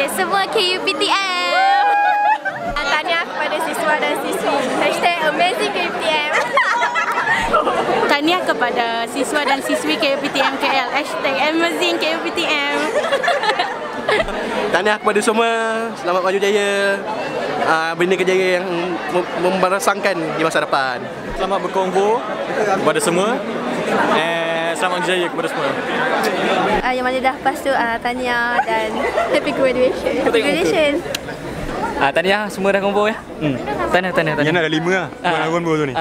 Okay, semua KUPTM. Tahniah kepada siswa dan siswi. #amazing KUPTM. Tahniah kepada siswa dan siswi KUPTM KL. #amazing KUPTM. Tahniah kepada semua. Selamat maju jaya. Benda kejayaan yang membarasangkan di masa depan. Selamat berkonvo kepada semua. Selamat berjaya kepada semua. Yang mana dah lepas tu tahniah dan happy graduation. Tahniah semua dah konvo ya. Tahniah. Yang ada 5 lah. Bukan konvo tu ni.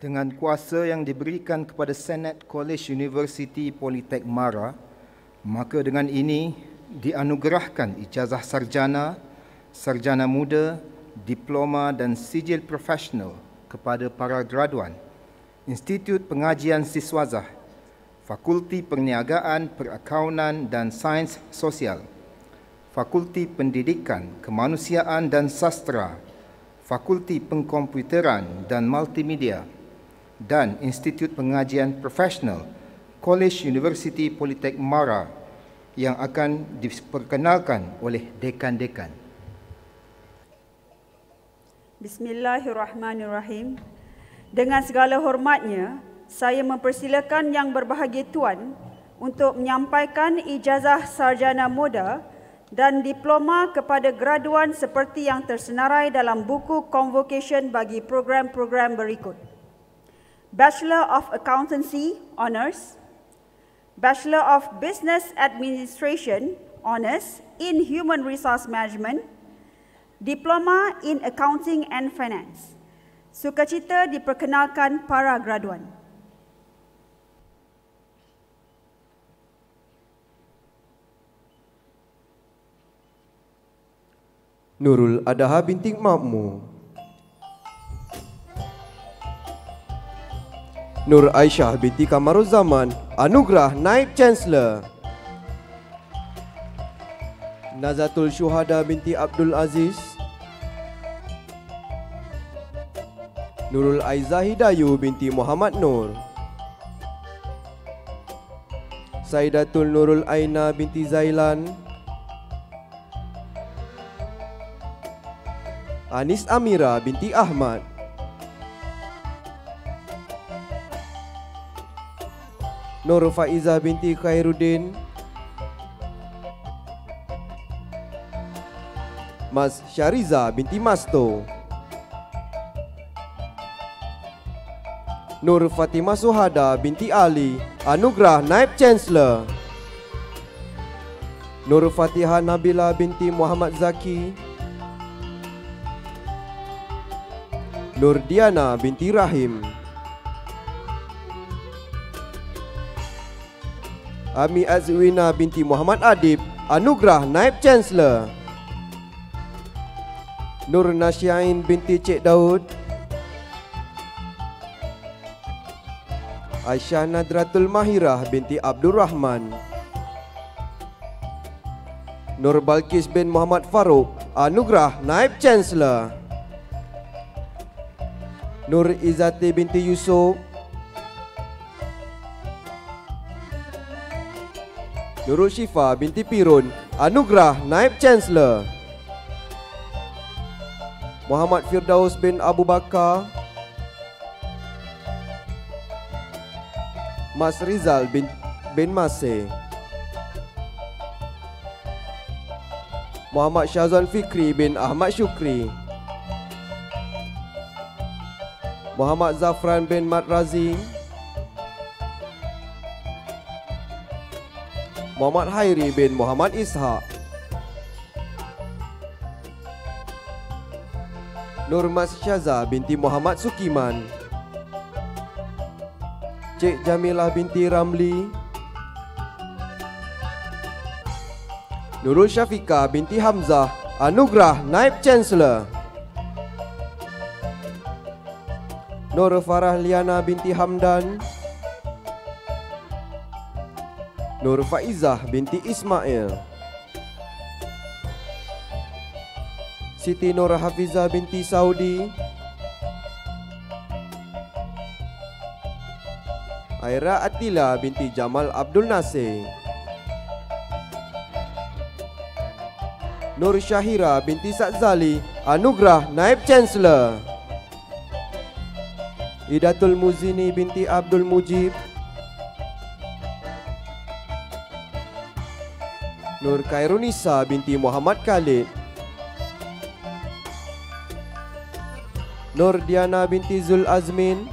Dengan kuasa yang diberikan kepada Senate College University Politek Mara, maka dengan ini dianugerahkan ijazah sarjana, sarjana muda, diploma dan sijil profesional kepada para graduan Institut Pengajian Siswazah, Fakulti Perniagaan, Perakaunan dan Sains Sosial, Fakulti Pendidikan, Kemanusiaan dan Sastra, Fakulti Pengkomputeran dan Multimedia, dan Institut Pengajian Profesional College University Politek Mara yang akan diperkenalkan oleh dekan-dekan. Bismillahirrahmanirrahim. Dengan segala hormatnya, saya mempersilakan Yang Berbahagia Tuan untuk menyampaikan ijazah sarjana muda dan diploma kepada graduan seperti yang tersenarai dalam buku convocation bagi program-program berikut. Bachelor of Accountancy Honours, Bachelor of Business Administration Honours in Human Resource Management, Diploma in Accounting and Finance. Sukacita diperkenalkan para graduan. Nurul Adaha binti Makmu, Nur Aisyah binti Kamaruzzaman, anugerah Naib Chancellor. Nazatul Syuhada binti Abdul Aziz, Nurul Aizah Hidayu binti Muhammad Nur, Saidatul Nurul Aina binti Zailan, Anis Amira binti Ahmad, Nur Faizah binti Khairuddin, Mas Syariza binti Masto, Nur Fatimah Suhada binti Ali, anugerah Naib Chancellor. Nur Fatihah Nabila binti Muhammad Zaki, Nur Diana binti Rahim. Ami Azwina binti Muhammad Adib, anugerah Naib Chancellor. Nur Nasyain binti Cik Daud, Aisyah Nadratul Mahirah binti Abdul Rahman. Nur Balkis bin Muhammad Farouk, anugerah Naib Chancellor. Nur Izzati binti Yusuf, Nurul Syifa binti Pirun, anugerah Naib Chancellor. Muhammad Firdaus bin Abu Bakar, Mas Rizal bin Masih. Muhammad Syazwan Fikri bin Ahmad Syukri, Muhammad Zafran bin Madrazi, Muhammad Hairi bin Muhammad Ishaq. Nur Mas Syaza binti Muhammad Sukiman, Cik Jamilah binti Ramli, Nurul Syafika binti Hamzah, anugerah Naib Chancellor. Nur Farah Liana binti Hamdan, Nur Faizah binti Ismail, Siti Nur Hafizah binti Saudi, Aira Atila binti Jamal Abdul Nasir, Nur Syahira binti Sa'zali, anugerah Naib Chancellor. Idatul Muzini binti Abdul Mujib, Nur Khairunisa binti Muhammad Khalid, Nur Diana binti Zul Azmin,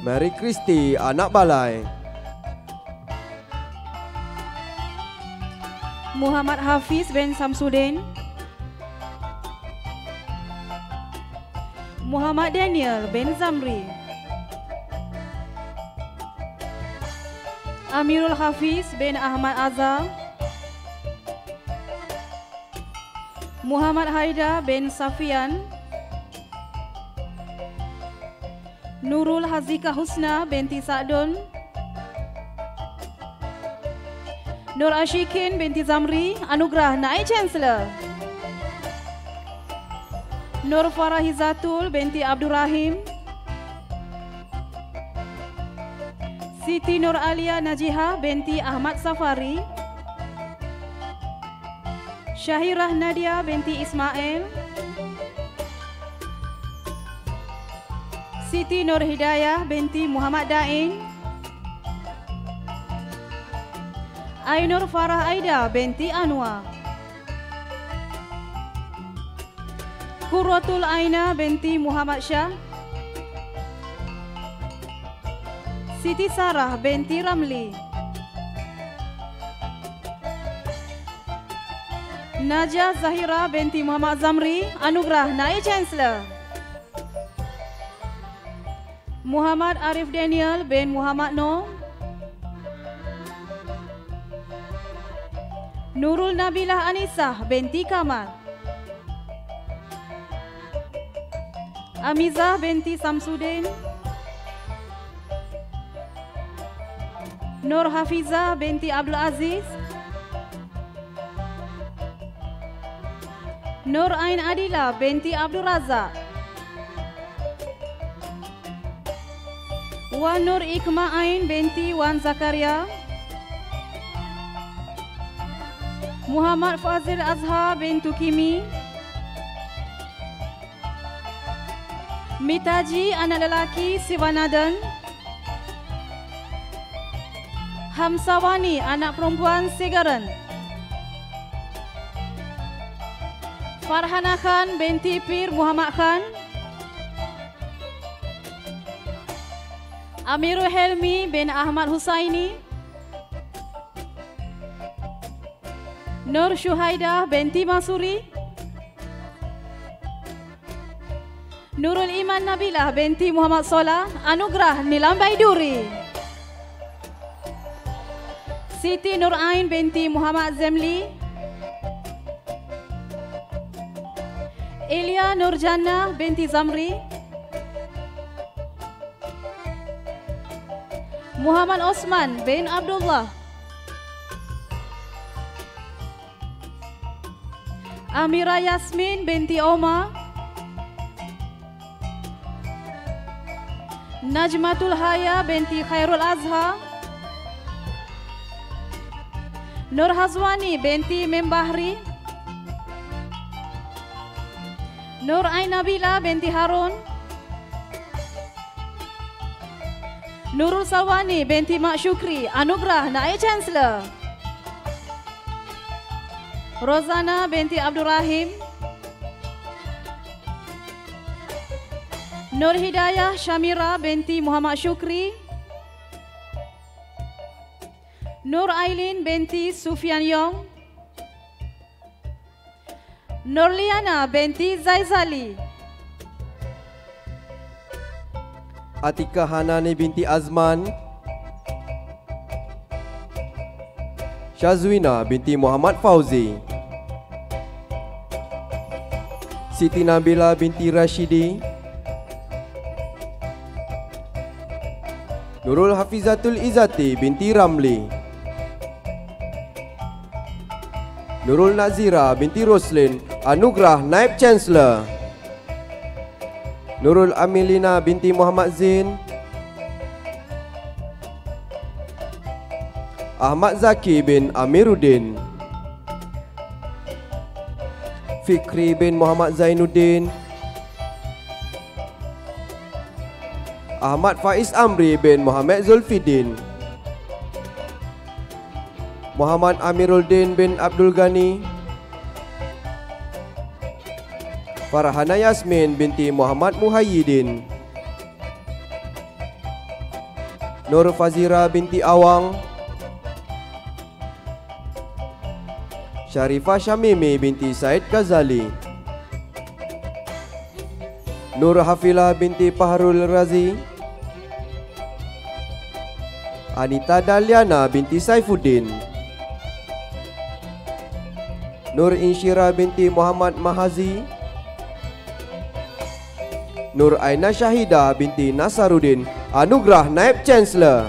Mary Christy anak balai, Muhammad Hafiz bin Samsudin, Muhammad Daniel bin Zamri, Amirul Hafiz bin Ahmad Azhar, Muhammad Haida bin Safian, Nurul Hazika Husna binti Sa'dun, Nur Ashikin binti Zamri, anugerah Naib Chancellor. Nur Farahizatul binti Abdul Rahim, Siti Nur Alia Najihah binti Ahmad Safari, Syahirah Nadia binti Ismail, Siti Nur Hidayah binti Muhammad Dain, Ainur Farah Aida binti Anwar, Qurratul Aina binti Muhammad Syah, Siti Sarah binti Ramli, Najah Zahira binti Muhammad Zamri, anugerah Naib Chancellor. Muhammad Arif Daniel bin Muhammad Noor, Nurul Nabilah Anisah binti Kamal, Amizah binti Samsudin, Nur Hafizah binti Abdul Aziz, Nur Ain Adila binti Abdul Razak, Wan Nur Ikma Ain binti Wan Zakaria, Muhammad Fazil Azhar bintu Kimi, Mitaji anak lelaki Sivanadan, Hamsawani anak perempuan Sigaran, Farhana Khan binti Pir Muhammad Khan, Amirul Helmi bin Ahmad Husaini, Nur Syuhaidah binti Masuri, Nurul Iman Nabilah binti Muhammad Solah, Anugerah Nilambai Duri. Siti Nur Ain binti Muhammad Zemli, Elia Nurjannah binti Zamri, Muhammad Osman bin Abdullah, Amira Yasmin binti Omar, Najmatul Haya binti Khairul Azhar, Nur Hazwani binti Membahri, Nur Ain Nabila binti Harun, Nurul Salwani binti Mak Syukri, Anugerah Naib Chancellor. Rozana binti Abdul Rahim, Nur Hidayah Syamira binti Muhammad Syukri, Nur Ailin binti Sufyan Yong, Nur Liana binti Zaizali, Atika Hanani binti Azman, Syazwina binti Muhammad Fauzi, Siti Nabila binti Rashidi, Nurul Hafizatul Izzati binti Ramli, Nurul Nazira binti Roslin, Anugerah Naib Chancellor. Nurul Amilina binti Muhammad Zain, Ahmad Zaki bin Amiruddin, Fikri bin Muhammad Zainuddin, Ahmad Faiz Amri bin Muhammad Zulfidin, Muhammad Amiruddin bin Abdul Ghani, Farhana Yasmin binti Muhammad Muhayyidin, Nur Fazira binti Awang, Sharifah Syamimi binti Said Ghazali, Nur Hafilah binti Pahrul Razi, Anita Daliana binti Saifuddin, Nur Insyira binti Muhammad Mahazi, Nur Aina Syahidah binti Nasaruddin, Anugerah Naib Chancellor.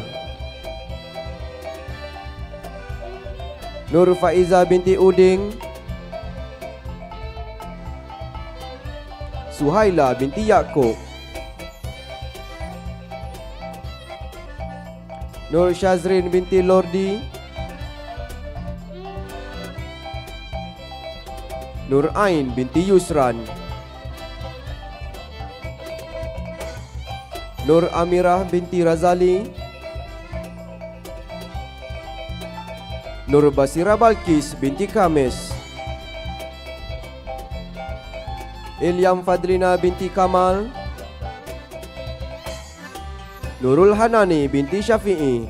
Nur Faiza binti Uding, Suhaila binti Yaakob, Nur Syazrin binti Lordi, Nur Ain binti Yusran, Nur Amirah binti Razali, Nur Basira Balkis binti Kamis, Ilyam Fadlina binti Kamal, Nurul Hanani binti Syafi'i,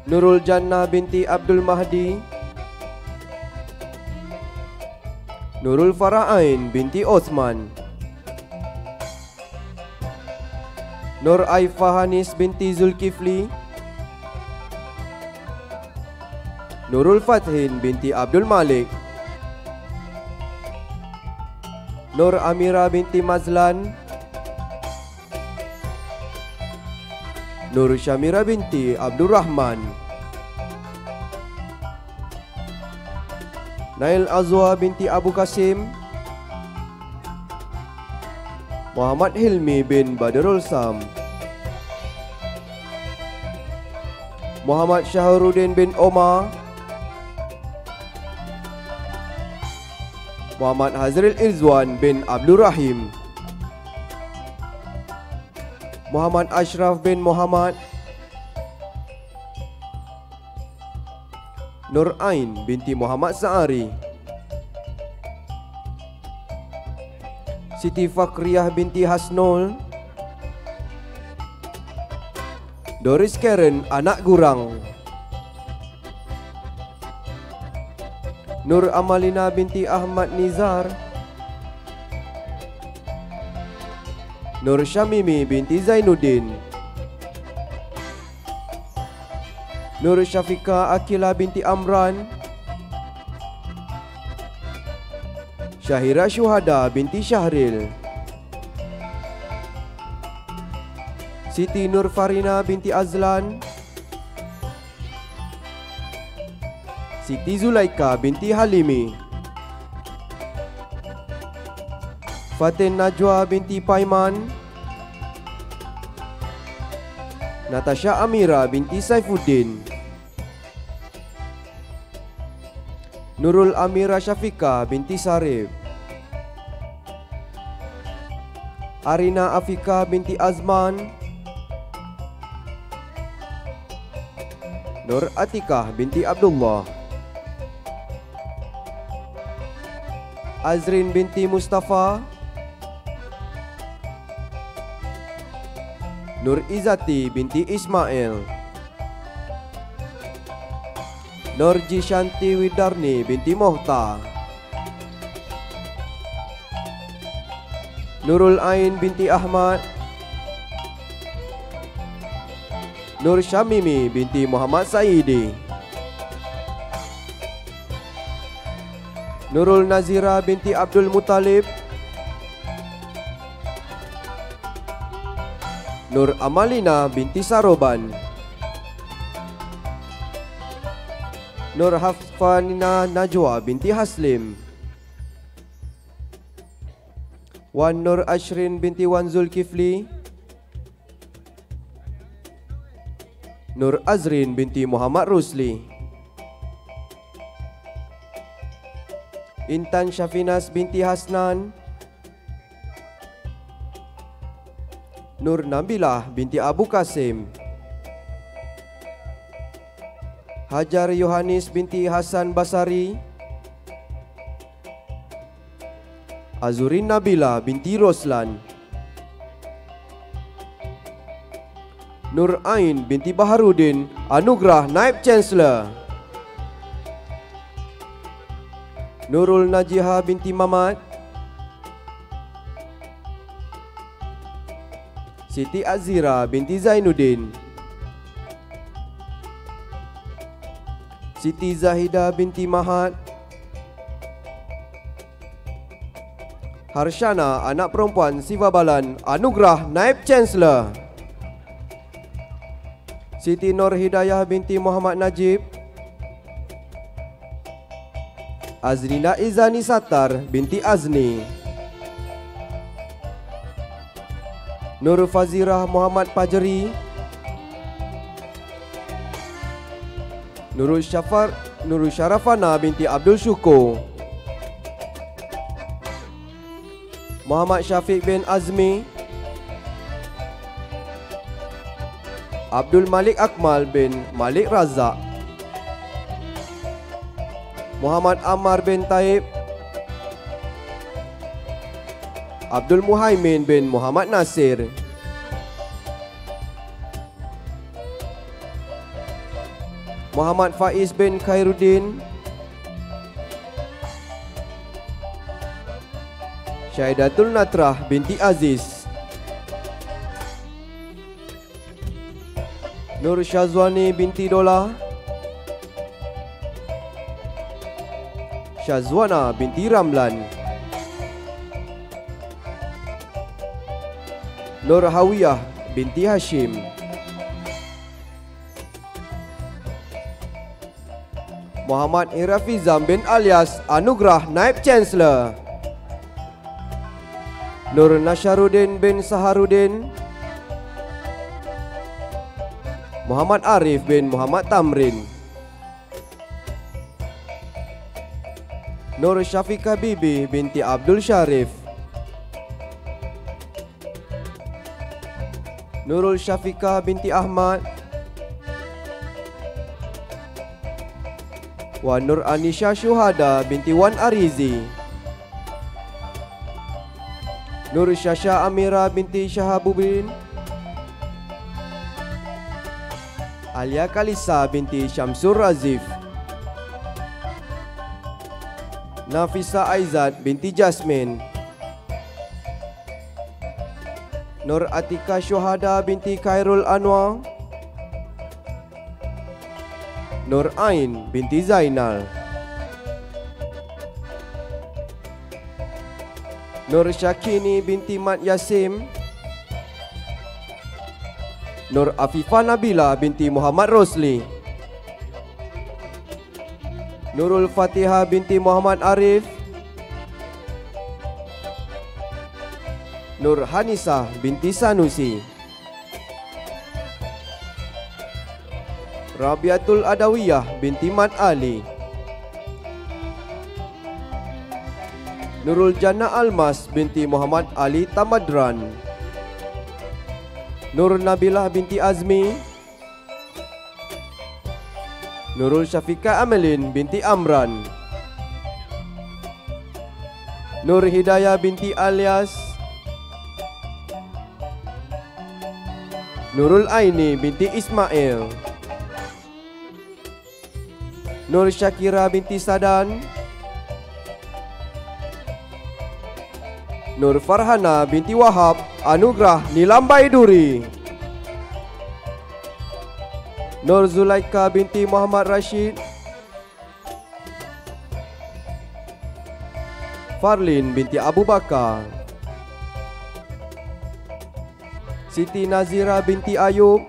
Nurul Jannah binti Abdul Mahdi, Nurul Farah Ain binti Osman, Nur Aifah Hanis binti Zulkifli, Nurul Fathin binti Abdul Malik, Nur Amira binti Mazlan, Nur Syamira binti Abdul Rahman, Nail Azwa binti Abu Qasim, Muhammad Hilmi bin Badrul Sam, Muhammad Syahrudin bin Omar, Muhammad Hazril Izwan bin Abdul Rahim, Muhammad Ashraf bin Muhammad, Nur Ain binti Muhammad Sa'ari, Siti Fakriyah binti Hasnul. Doris Karen anak Gurang. Nur Amalina binti Ahmad Nizar. Nur Syamimi binti Zainuddin. Nur Syafika Akila binti Amran. Syahira Syuhada binti Syahril. Siti Nur Farina binti Azlan. Siti Zulaika binti Halimi. Fatin Najwa binti Paiman. Natasha Amira binti Saifuddin. Nurul Amira Syafika binti Sarif. Arina Afika binti Azman. Nur Atikah binti Abdullah. Azrin binti Mustafa. Nur Izati binti Ismail. Nurji Shanti Widarni binti Mohta. Nurul Ain binti Ahmad. Nur Syamimi binti Muhammad Saidi. Nurul Nazira binti Abdul Muttalib. Nur Amalina binti Saroban. Nur Haffanina Najwa binti Haslim. Wan Nur Ashrin binti Wan Zulkifli. Nur Azrin binti Muhammad Rusli. Intan Syafinas binti Hasnan. Nur Nabilah binti Abu Qasim. Hajar Yohanis binti Hasan Basari. Azurin Nabila binti Roslan. Nur Ain binti Baharudin anugerah Naib Chancellor. Nurul Najiha binti Mamat. Siti Azira binti Zainuddin. Siti Zahida binti Mahat. Harshana anak perempuan Sivabalan anugerah Naib Chancellor. Siti Nur Hidayah binti Muhammad Najib. Azrina Izani Satar binti Azni. Nur Fazirah Muhammad Pajeri. Nurul Syarafana binti Abdul Syukur. Muhammad Syafiq bin Azmi. Abdul Malik Akmal bin Malik Razak. Muhammad Ammar bin Taib. Abdul Muhaimin bin Muhammad Nasir. Muhammad Faiz bin Khairuddin. Syahidatul Natrah binti Aziz. Nur Syazwani binti Dola. Syazwana binti Ramlan. Nur Hawiyah binti Hashim. Muhammad Irafizam bin Alias anugerah Naib Chancellor. Nur Nasharuddin bin Saharuddin. Muhammad Arif bin Muhammad Tamrin. Nur Syafika Bibi binti Abdul Syarif. Nurul Syafika binti Ahmad. Wan Nur Anisha Syuhada binti Wan Arizi. Nur Syasha Amira binti Shahabuddin, Alia Kalisa binti Syamsur Razif, Nafisa Aizat binti Jasmine, Nur Atika Syuhada binti Khairul Anwar, Nur Ain binti Zainal, Nur Syakini binti Mat Yasim, Nur Afifah Nabila binti Muhammad Rosli, Nurul Fatihah binti Muhammad Arif, Nur Hanisah binti Sanusi, Rabiatul Adawiyah binti Mat Ali, Nurul Jannah Almas binti Muhammad Ali Tamadran, Nur Nabilah binti Azmi, Nurul Syafiqah Amelin binti Amran, Nur Hidayah binti Alias, Nurul Aini binti Ismail, Nur Syakira binti Sadan, Nur Farhana binti Wahab Anugrah Nilambai Duri, Nur Zulaika binti Muhammad Rashid, Farlin binti Abu Bakar, Siti Nazira binti Ayub,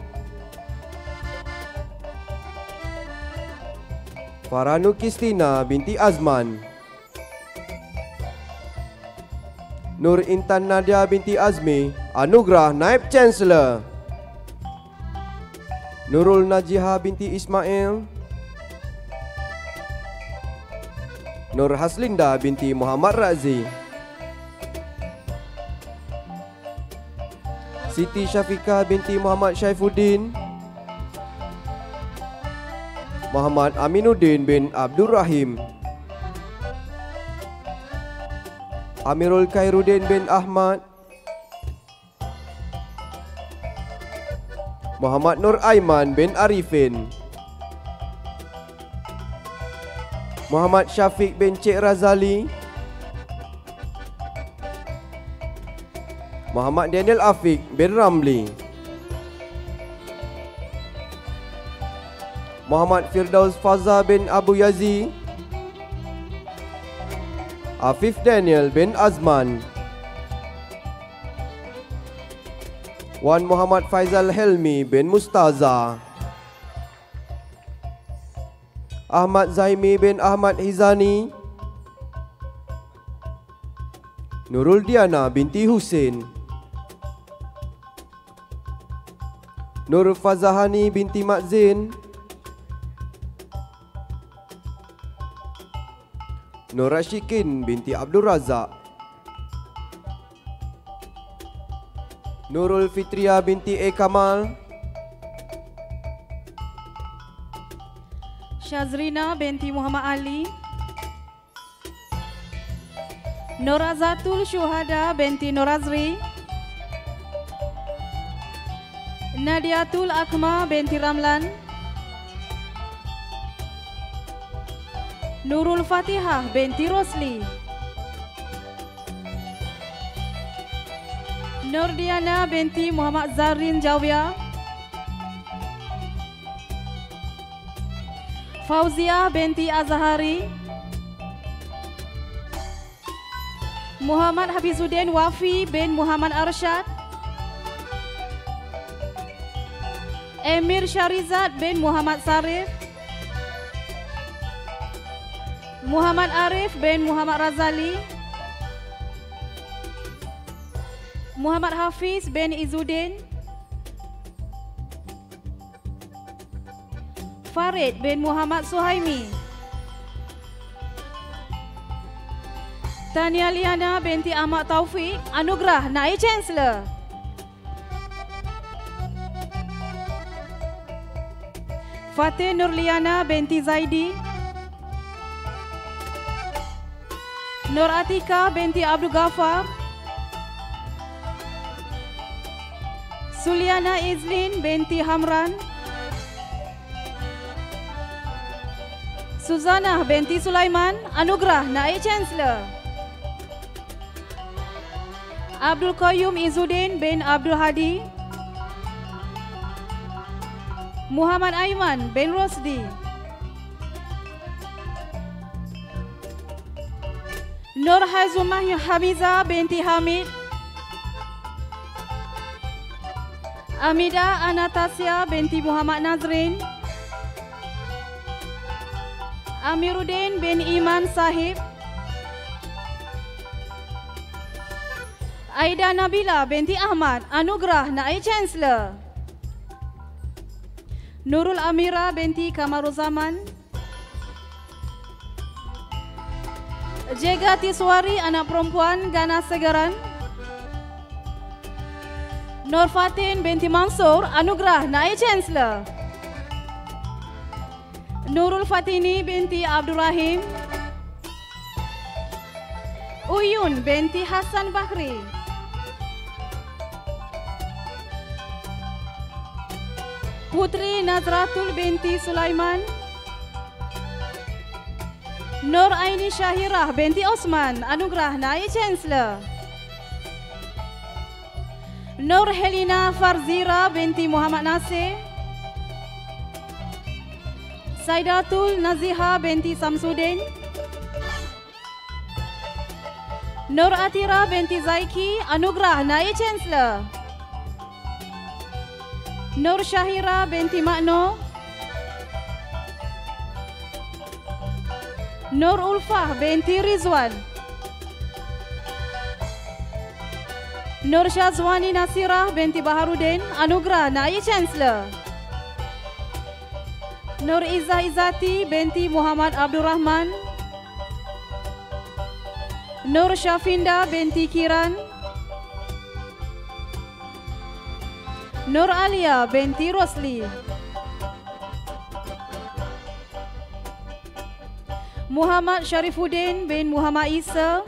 Faranu Kristina binti Azman, Nur Intan Nadia binti Azmi Anugrah Naib Chancellor, Nurul Najiha binti Ismail, Nur Haslinda binti Muhammad Razi, Siti Syafiqah binti Muhammad Syaifuddin, Muhammad Aminuddin bin Abdul Rahim, Amirul Khairuddin bin Ahmad, Muhammad Nur Aiman bin Arifin, Muhammad Syafiq bin Cik Razali, Muhammad Daniel Afiq bin Ramli, Muhammad Firdaus Faza bin Abu Yazi, Afif Daniel bin Azman, Wan Muhammad Faizal Helmi bin Mustaza, Ahmad Zaimi bin Ahmad Hizani, Nurul Diana binti Husin, Nur Fazahani binti Mak Zain, Nur Rashikin binti Abdul Razak, Nurul Fitria binti E. Kamal, Syazrina binti Muhammad Ali, Norazatul Syuhada binti Norazri, Nadiatul Akma binti Ramlan, Nurul Fatihah binti Rosli, Nurdiana binti Muhammad Zarin Jawia, Fauzia binti Azhari, Muhammad Hafizuddin Wafi bin Muhammad Arsyad, Emir Syarizat bin Muhammad Sarif, Muhammad Arif bin Muhammad Razali, Muhammad Hafiz bin Izzuddin, Farid bin Muhammad Suhaimi, Tania Liana binti Ahmad Taufik Anugrah Naib Chancellor, Fatih Nurliana binti Zaidi, Nur Atika binti Abdul Ghaffar, Suliana Izlin binti Hamran, Suzana binti Sulaiman, anugerah naib Chancellor. Abdul Qayyum Izzuddin bin Abdul Hadi, Muhammad Aiman bin Rosdi, Nur Haizumah Hamiza binti Hamid, Amida Anastasia binti Muhammad Nazrin, Amiruddin bin Iman Sahib, Aida Nabila binti Ahmad, anugerah naib Chancellor. Nurul Amira binti Kamaruzaman, Jega Tiswari anak perempuan Gana Segaran, Nur Fatin binti Mansur, anugerah naib Chancellor. Nurul Fatini binti Abdul Rahim, Uyun binti Hasan Bakri, Putri Nazratul binti Sulaiman, Nur Aini Syahirah binti Osman, anugerah naib Chancellor. Nur Helina Farzira binti Muhammad Nasir, Saidatul Naziha binti Samsudin, Nur Atira binti Zaiki, anugerah naib Chancellor. Nur Syahira binti Makno, Nur Ulfah binti Rizwan, Nur Syazwani Nasirah binti Baharudin, anugerah naib Chancellor. Nur Izzah Izzati binti Muhammad Abdul Rahman, Nur Syafinda binti Kiran, Nur Alia binti Rosli, Muhammad Syarifuddin bin Muhammad Isa,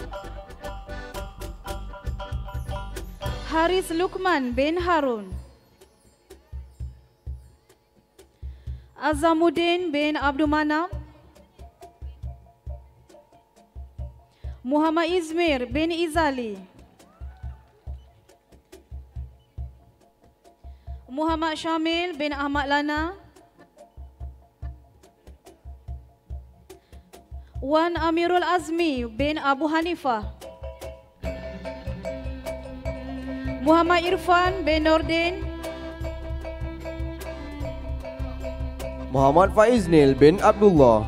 Haris Lukman bin Harun, Azamuddin bin Abdul Manap, Muhammad Izmir bin Izali, Muhammad Syamil bin Ahmad Lana, Wan Amirul Azmi bin Abu Hanifah, Muhammad Irfan bin Nordin, Muhammad Faiznil bin Abdullah,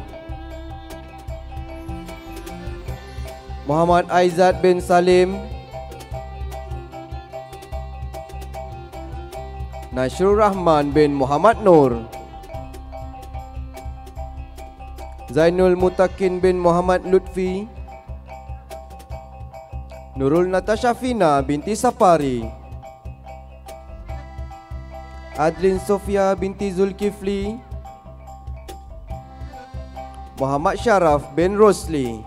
Muhammad Aizat bin Salim, Nasrul Rahman bin Muhammad Nur, Zainul Mutakin bin Muhammad Lutfi, Nurul Natasha Fina binti Sapari, Adlin Sofia binti Zulkifli, Muhammad Syaraf bin Rosli,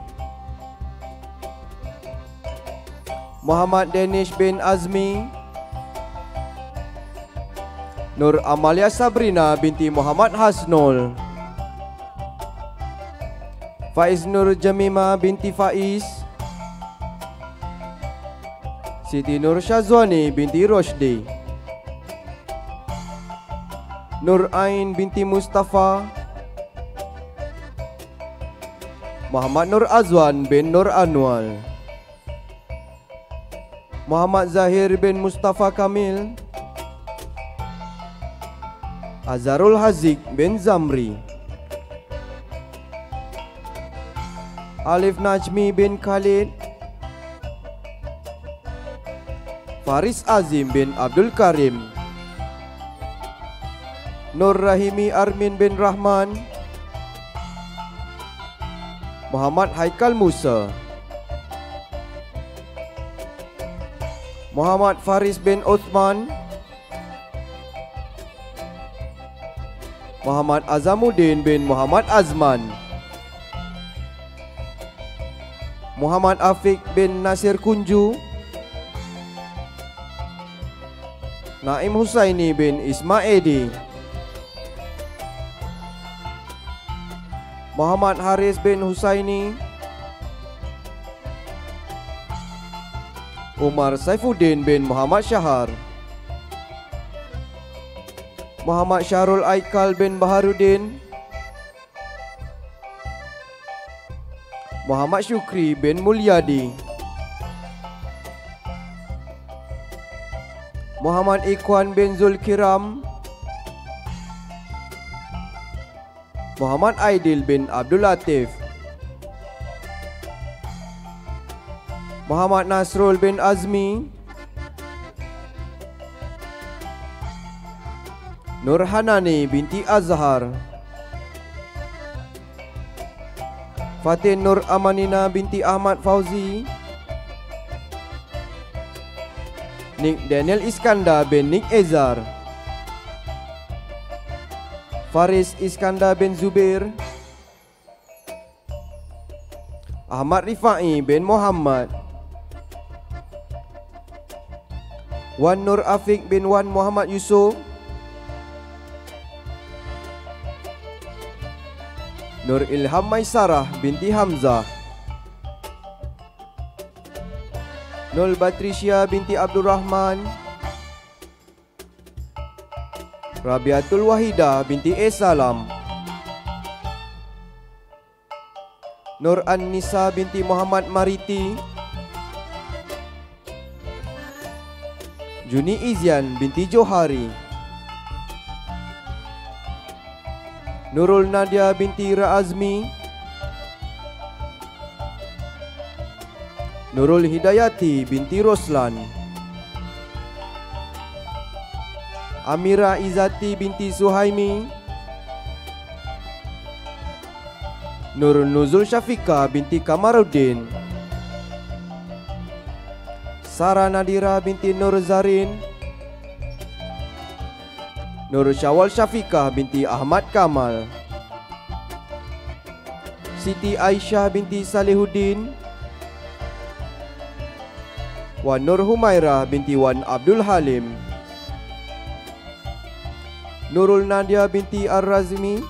Muhammad Danish bin Azmi, Nur Amalia Sabrina binti Muhammad Hasnul, Faiz Nur Jamima binti Faiz, Siti Nur Syazwani binti Roshdi, Nur Ain binti Mustafa, Muhammad Nur Azwan bin Nur Anwal, Muhammad Zahir bin Mustafa Kamil, Azharul Haziq bin Zamri, Alif Najmi bin Khalid, Faris Azim bin Abdul Karim, Nur Rahimi Armin bin Rahman, Muhammad Haikal Musa, Muhammad Faris bin Uthman, Muhammad Azamuddin bin Muhammad Azman, Muhammad Afiq bin Nasir Kunju, Naim Husaini bin Ismaedi. Muhammad Haris bin Husaini. Umar Saifuddin bin Muhammad Syahar. Muhammad Syahrul Aikal bin Baharudin. Muhammad Syukri bin Mulyadi. Muhammad Ikhwan bin Zulkiram. Muhammad Aidil bin Abdul Latif. Muhammad Nasrul bin Azmi. Nur Hanani binti Azhar. Fatin Nur Amanina binti Ahmad Fauzi. Nick Daniel Iskandar bin Nick Ezar. Faris Iskandar bin Zubair. Ahmad Rifai bin Muhammad. Wan Nur Afiq bin Wan Muhammad Yusuf. Nur Ilham Maisarah binti Hamzah. Nur Batrisya binti Abdul Rahman. Rabiatul Wahidah binti Salam. Nur An-Nisa binti Muhammad Mariti. Juni Izian binti Johari. Nurul Nadia binti Raazmi. Nurul Hidayati binti Roslan. Amira Izati binti Suhaimi. Nur Nuzul Syafika binti Kamaruddin. Sarah Nadira binti Nur Zarin. Nur Syawal Syafiqah binti Ahmad Kamal. Siti Aisyah binti Salihuddin. Wan Nur Humairah binti Wan Abdul Halim. Nurul Nadia binti Ar-Razmi.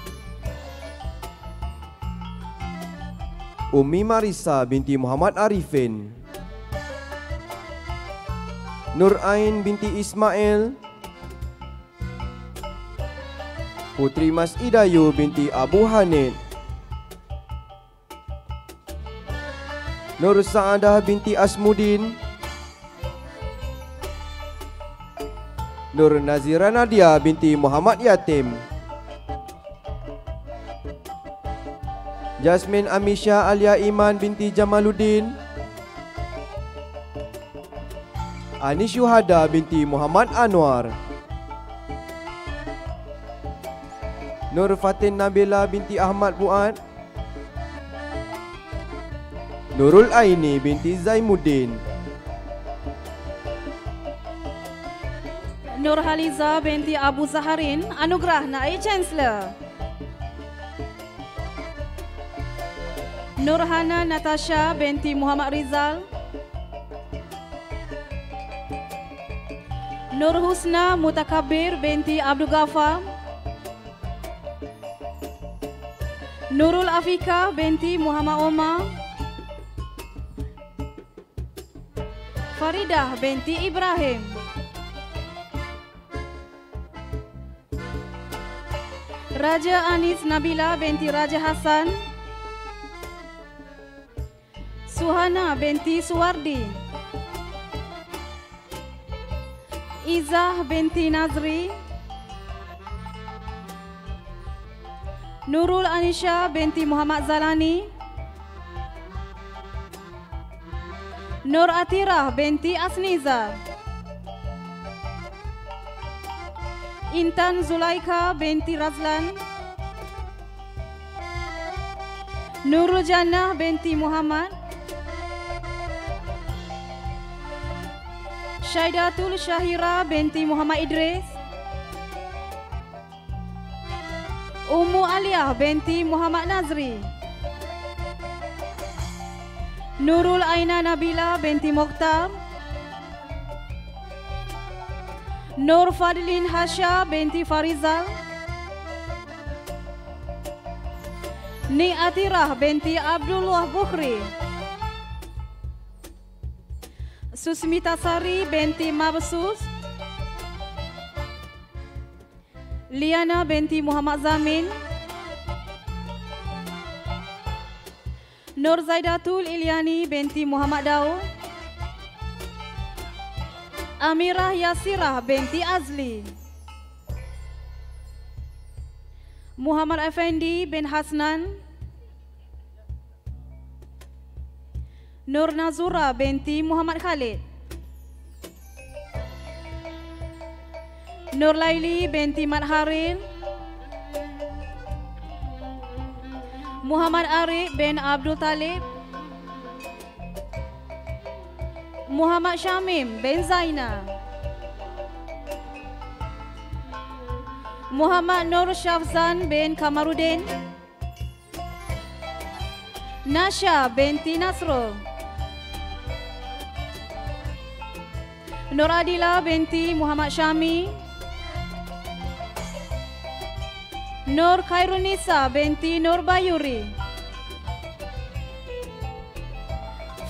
Ummi Marisa binti Muhammad Arifin. Nur Ain binti Ismail. Putri Mas Idayu binti Abu Hanid. Nur Saadah binti Asmudin. Nur Nazira Nadia binti Muhammad Yatim. Jasmine Amisha Alia Iman binti Jamaluddin. Anis Syuhada binti Muhammad Anwar. Nur Fatin Nabila binti Ahmad Fuad. Nurul Aini binti Zaimuddin. Nur Haliza binti Abu Zaharin, anugerah Naib Chancellor. Nur Hana Natasha binti Muhammad Rizal. Nur Husna Mutakabir binti Abdul Ghaffar. Nurul Afika binti Muhammad Omar. Faridah binti Ibrahim. Raja Anis Nabila binti Raja Hassan. Suhana binti Suwardi. Izzah binti Nazri. Nurul Anisha binti Muhammad Zalani. Nur Atirah binti Asniza. Intan Zulaika binti Razlan. Nurul Jannah binti Muhammad. Syaidatul Syahira binti Muhammad Idris. Ummu Aliyah binti Muhammad Nazri. Nurul Aina Nabila binti Mokhtar. Nur Fadlin Hasya binti Farizal. Ni Atirah binti Abdullah Bukhri. Susmita Sari binti Mabsus. Liana binti Muhammad Zamin. Nur Zaidatul Ilyani binti Muhammad Daud. Amirah Yasirah binti Azli. Muhammad Effendi bin Hasnan. Nur Nazura binti Muhammad Khalid. Nur Laili binti Madharin. Muhammad Arif bin Abdul Talib. Muhammad Syamim bin Zainal. Muhammad Nur Syafzan bin Kamarudin. Nasya binti Nasrul. Nur Adila binti Muhammad Syami. Nur Khairunisa binti Nur Bayuri.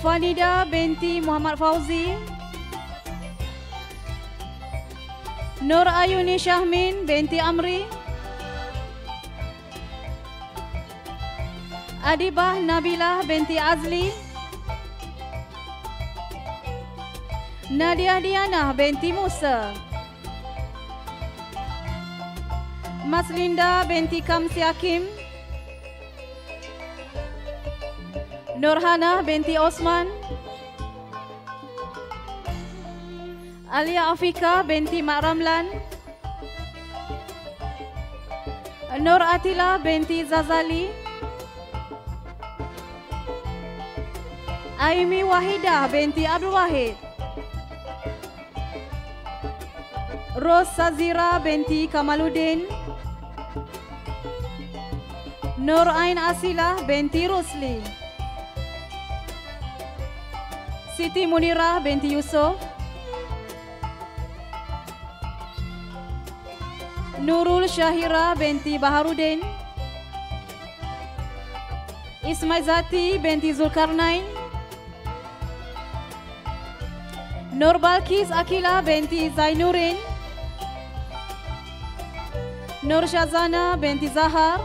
Fanida binti Muhammad Fauzi. Nur Ayuni Syahmin binti Amri. Adibah Nabilah binti Azli. Nadia Diana binti Musa. Mas Linda binti Kamsi Hakim. Nurhana binti Osman. Alia Afika binti Mak Ramlan. Nur Atila binti Zazali. Aimi Wahidah binti Abdul Wahid. Ros Sazira binti Kamaluddin. Nur Ain Asilah binti Rusli. Siti Munirah binti Yusuf. Nurul Syahira binti Baharudin. Ismail Zati binti Zulkarnain. Nur Balkis Akilah binti Zainurin. Nur Syazana binti Zahar.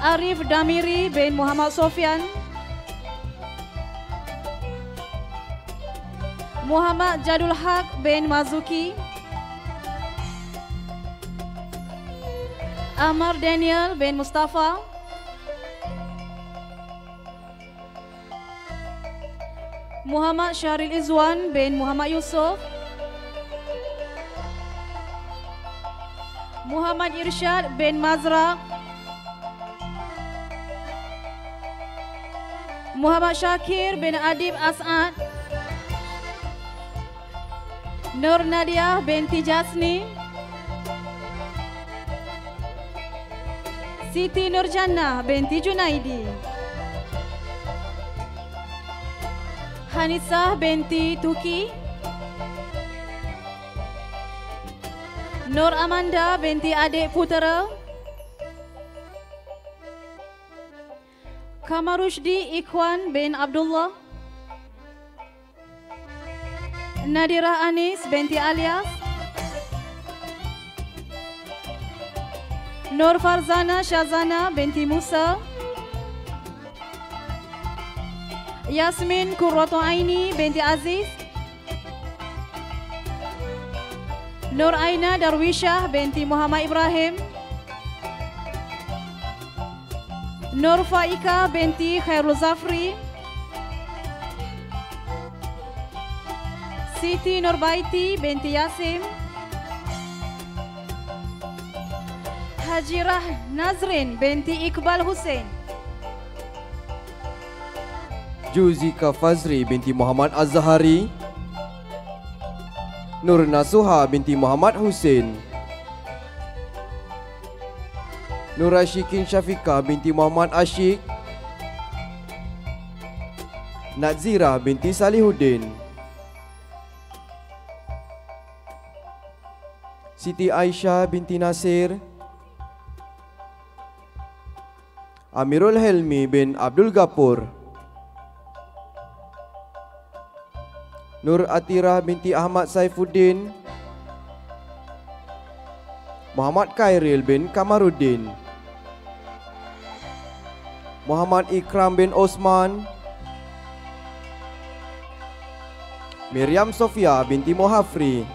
Arif Damiri bin Muhammad Sofyan. Muhammad Jadul Haq bin Mazuki. Amar Daniel bin Mustafa. Muhammad Syahril Izwan bin Muhammad Yusuf. Muhammad Irsyad bin Mazraq. Muhammad Syakir bin Adib As'ad. Nur Nadia binti Jasni. Siti Nurjannah binti Junaidi. Hanisah binti Tuki. Nur Amanda binti adik putera. Kamarushdi Ikhwan bin Abdullah. Nadira Anis binti Alias. Nur Farzana Shazana binti Musa. Yasmin Qurratu Aini binti Aziz. Nur Aina Darwishah binti Muhammad Ibrahim. Nur Faika binti Khairul Zafri. Siti Nurbaiti binti Yasim. Hajirah Nazrin binti Iqbal Hussein. Juzika Fazri binti Muhammad Az-Zahari. Nur Nasuha binti Muhammad Hussein. Nur Ashikin Syafiqah binti Muhammad Ashik. Nazira binti Salihuddin. Siti Aisyah binti Nasir, Amirul Helmi bin Abdul Gapur, Nur Atirah binti Ahmad Saifuddin, Muhammad Khairil bin Kamaruddin, Muhammad Ikram bin Osman, Miriam Sofia binti Mohafri,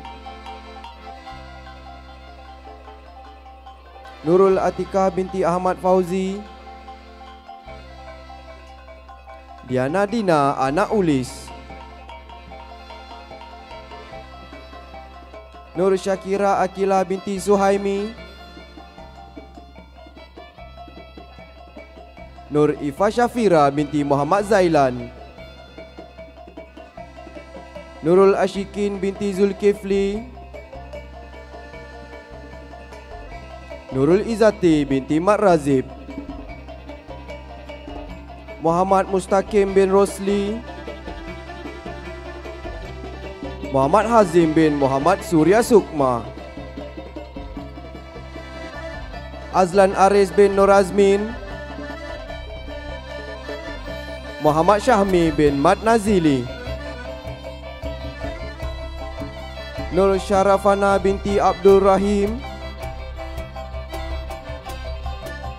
Nurul Atikah binti Ahmad Fauzi, Diana Dina anak Ulis, Nur Syakira Akila binti Suhaimi, Nur Ifa Syafira binti Muhammad Zailan, Nurul Ashikin binti Zulkifli, Nurul Izzati binti Mat Razib, Muhammad Mustaqim bin Rosli, Muhammad Hazim bin Muhammad Surya Sukma, Azlan Aris bin Nur Azmin, Muhammad Syahmi bin Mat Nazili, Nur Syarafana binti Abdul Rahim,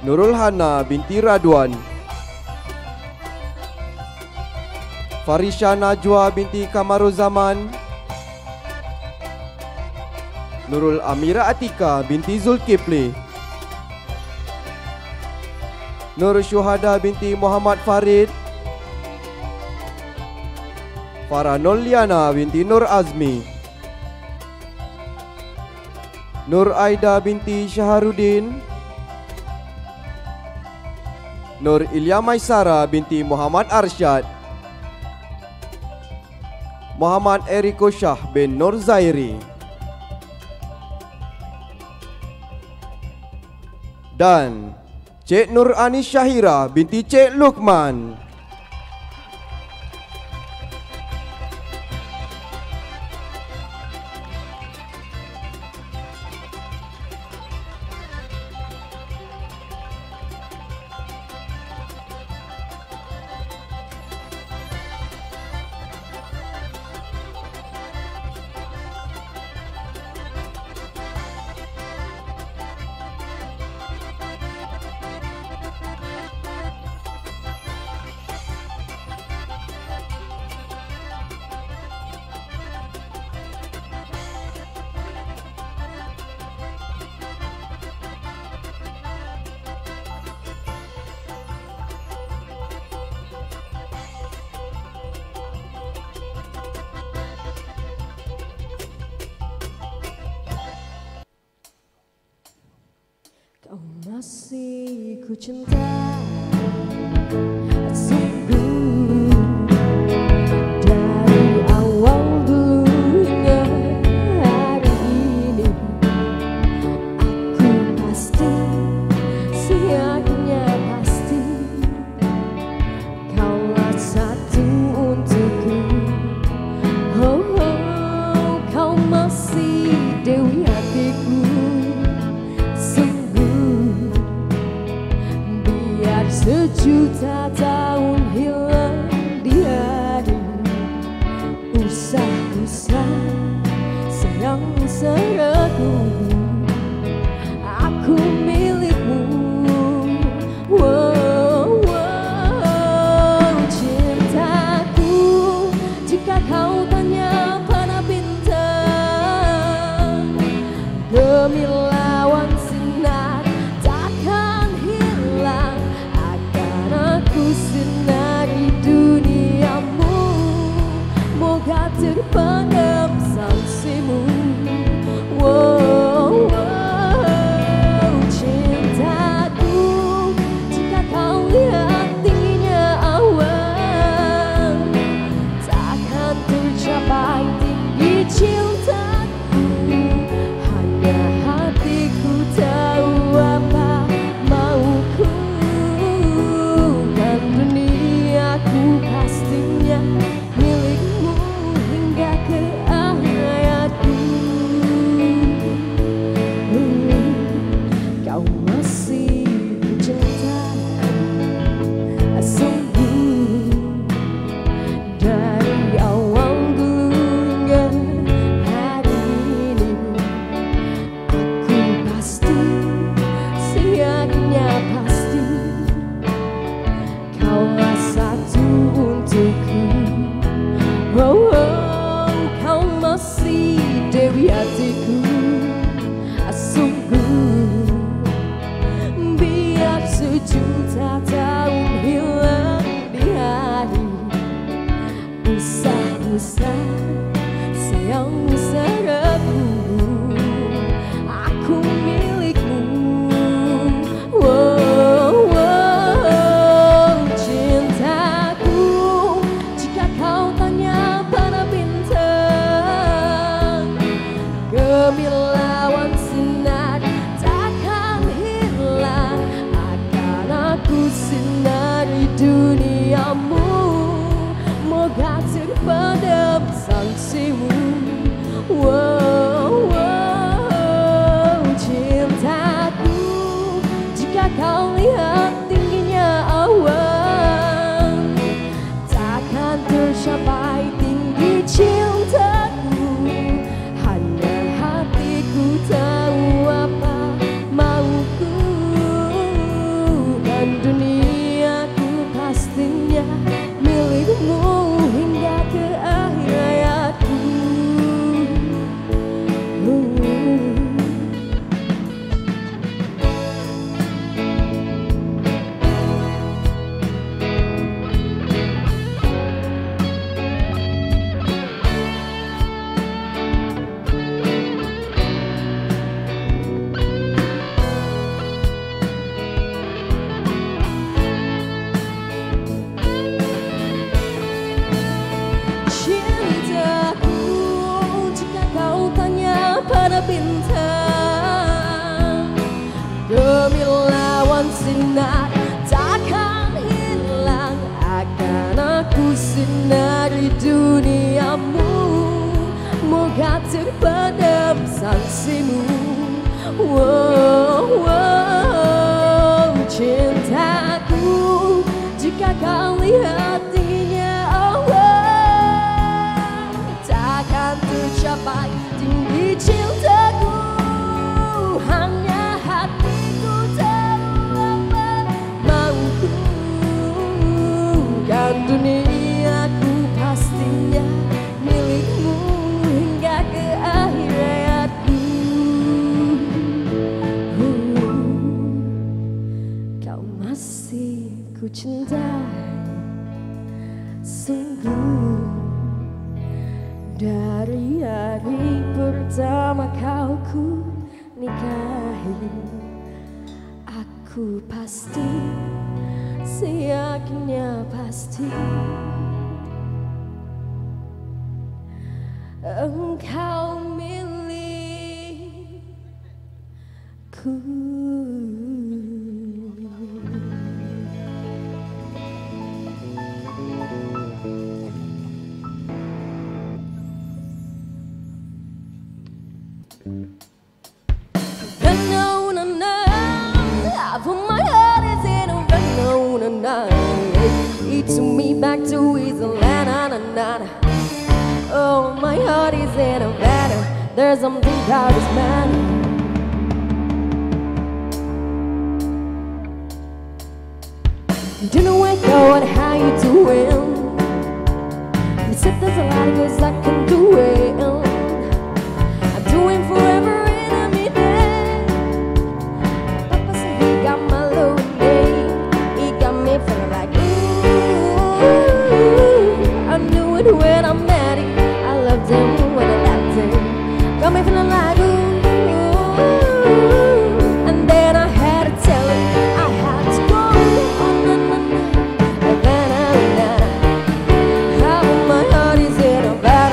Nurul Hana binti Radwan, Farisha Najwa binti Kamaruzaman, Nurul Amira Atika binti Zulkifli, Nur Syuhada binti Muhammad Farid, Faranul Liana binti Nur Azmi, Nur Aida binti Syaharuddin, Nur Ilya Maisara binti Muhammad Arsyad, Muhammad Eriko Shah bin Nur Zairi, dan Cik Nur Anis Syahira binti Cik Lukman. Kau masih ku cinta sungguh dari awal dulu hingga hari ini. Aku pasti, siapnya pasti, kaulah satu untukku. Oh, oh, kau masih dewi hatiku. Sejuta tahun hilang di hari, usah-usah sayang seragu, aku milikmu. Wow, wow, cintaku, jika kau tanya pada bintang, demi lawan sinar takkan hilang. Aku sinari duniamu, moga terpendam. Sejuta tahun hilang di hari usah-usah sayang serbu. Aku milikmu. Wow, wow, cintaku. Jika kau tanya pada bintang, gemilawan sinar takkan hilang. Akan aku sinari duniamu, moga terpadam sangsimu. Wow, wow, cintaku. Jika kau lihat tingginya awan, takkan tercapai tinggi cintaku. Hanya hatiku tahu apa mauku, dan duniaku pastinya milikmu hingga ke akhir hayatku. Cintaku, jika kau tanya pada bintang, gemilawan sinar takkan hilang. Akan aku sinari duniamu, moga terpadam sangsimu. Wow, wow, cintaku. Jika kau lihat tingginya awan, takkan tercapai tinggi cintaku. Hanya hatiku tahu apa mauku, dan duniaku pastinya milikmu hingga ke akhir hayatku. Kau masih ku cintai sungguh. Dari hari pertama kau ku nikahi, aku pasti, seyakinnya pasti, engkau milikku. No, no, no, for my heart is in a no, no, no. It took me back to Switzerland, na, na, na. Oh, my heart is in a battle. There's something about this man. You know where go and how you doing? You said there's a lot of girls I can do it. I'm doing forever. When I'm mad, I loved him when I left him. Got me feeling like ooh, and then I had to tell him I had to go on. How my heart is in a bad.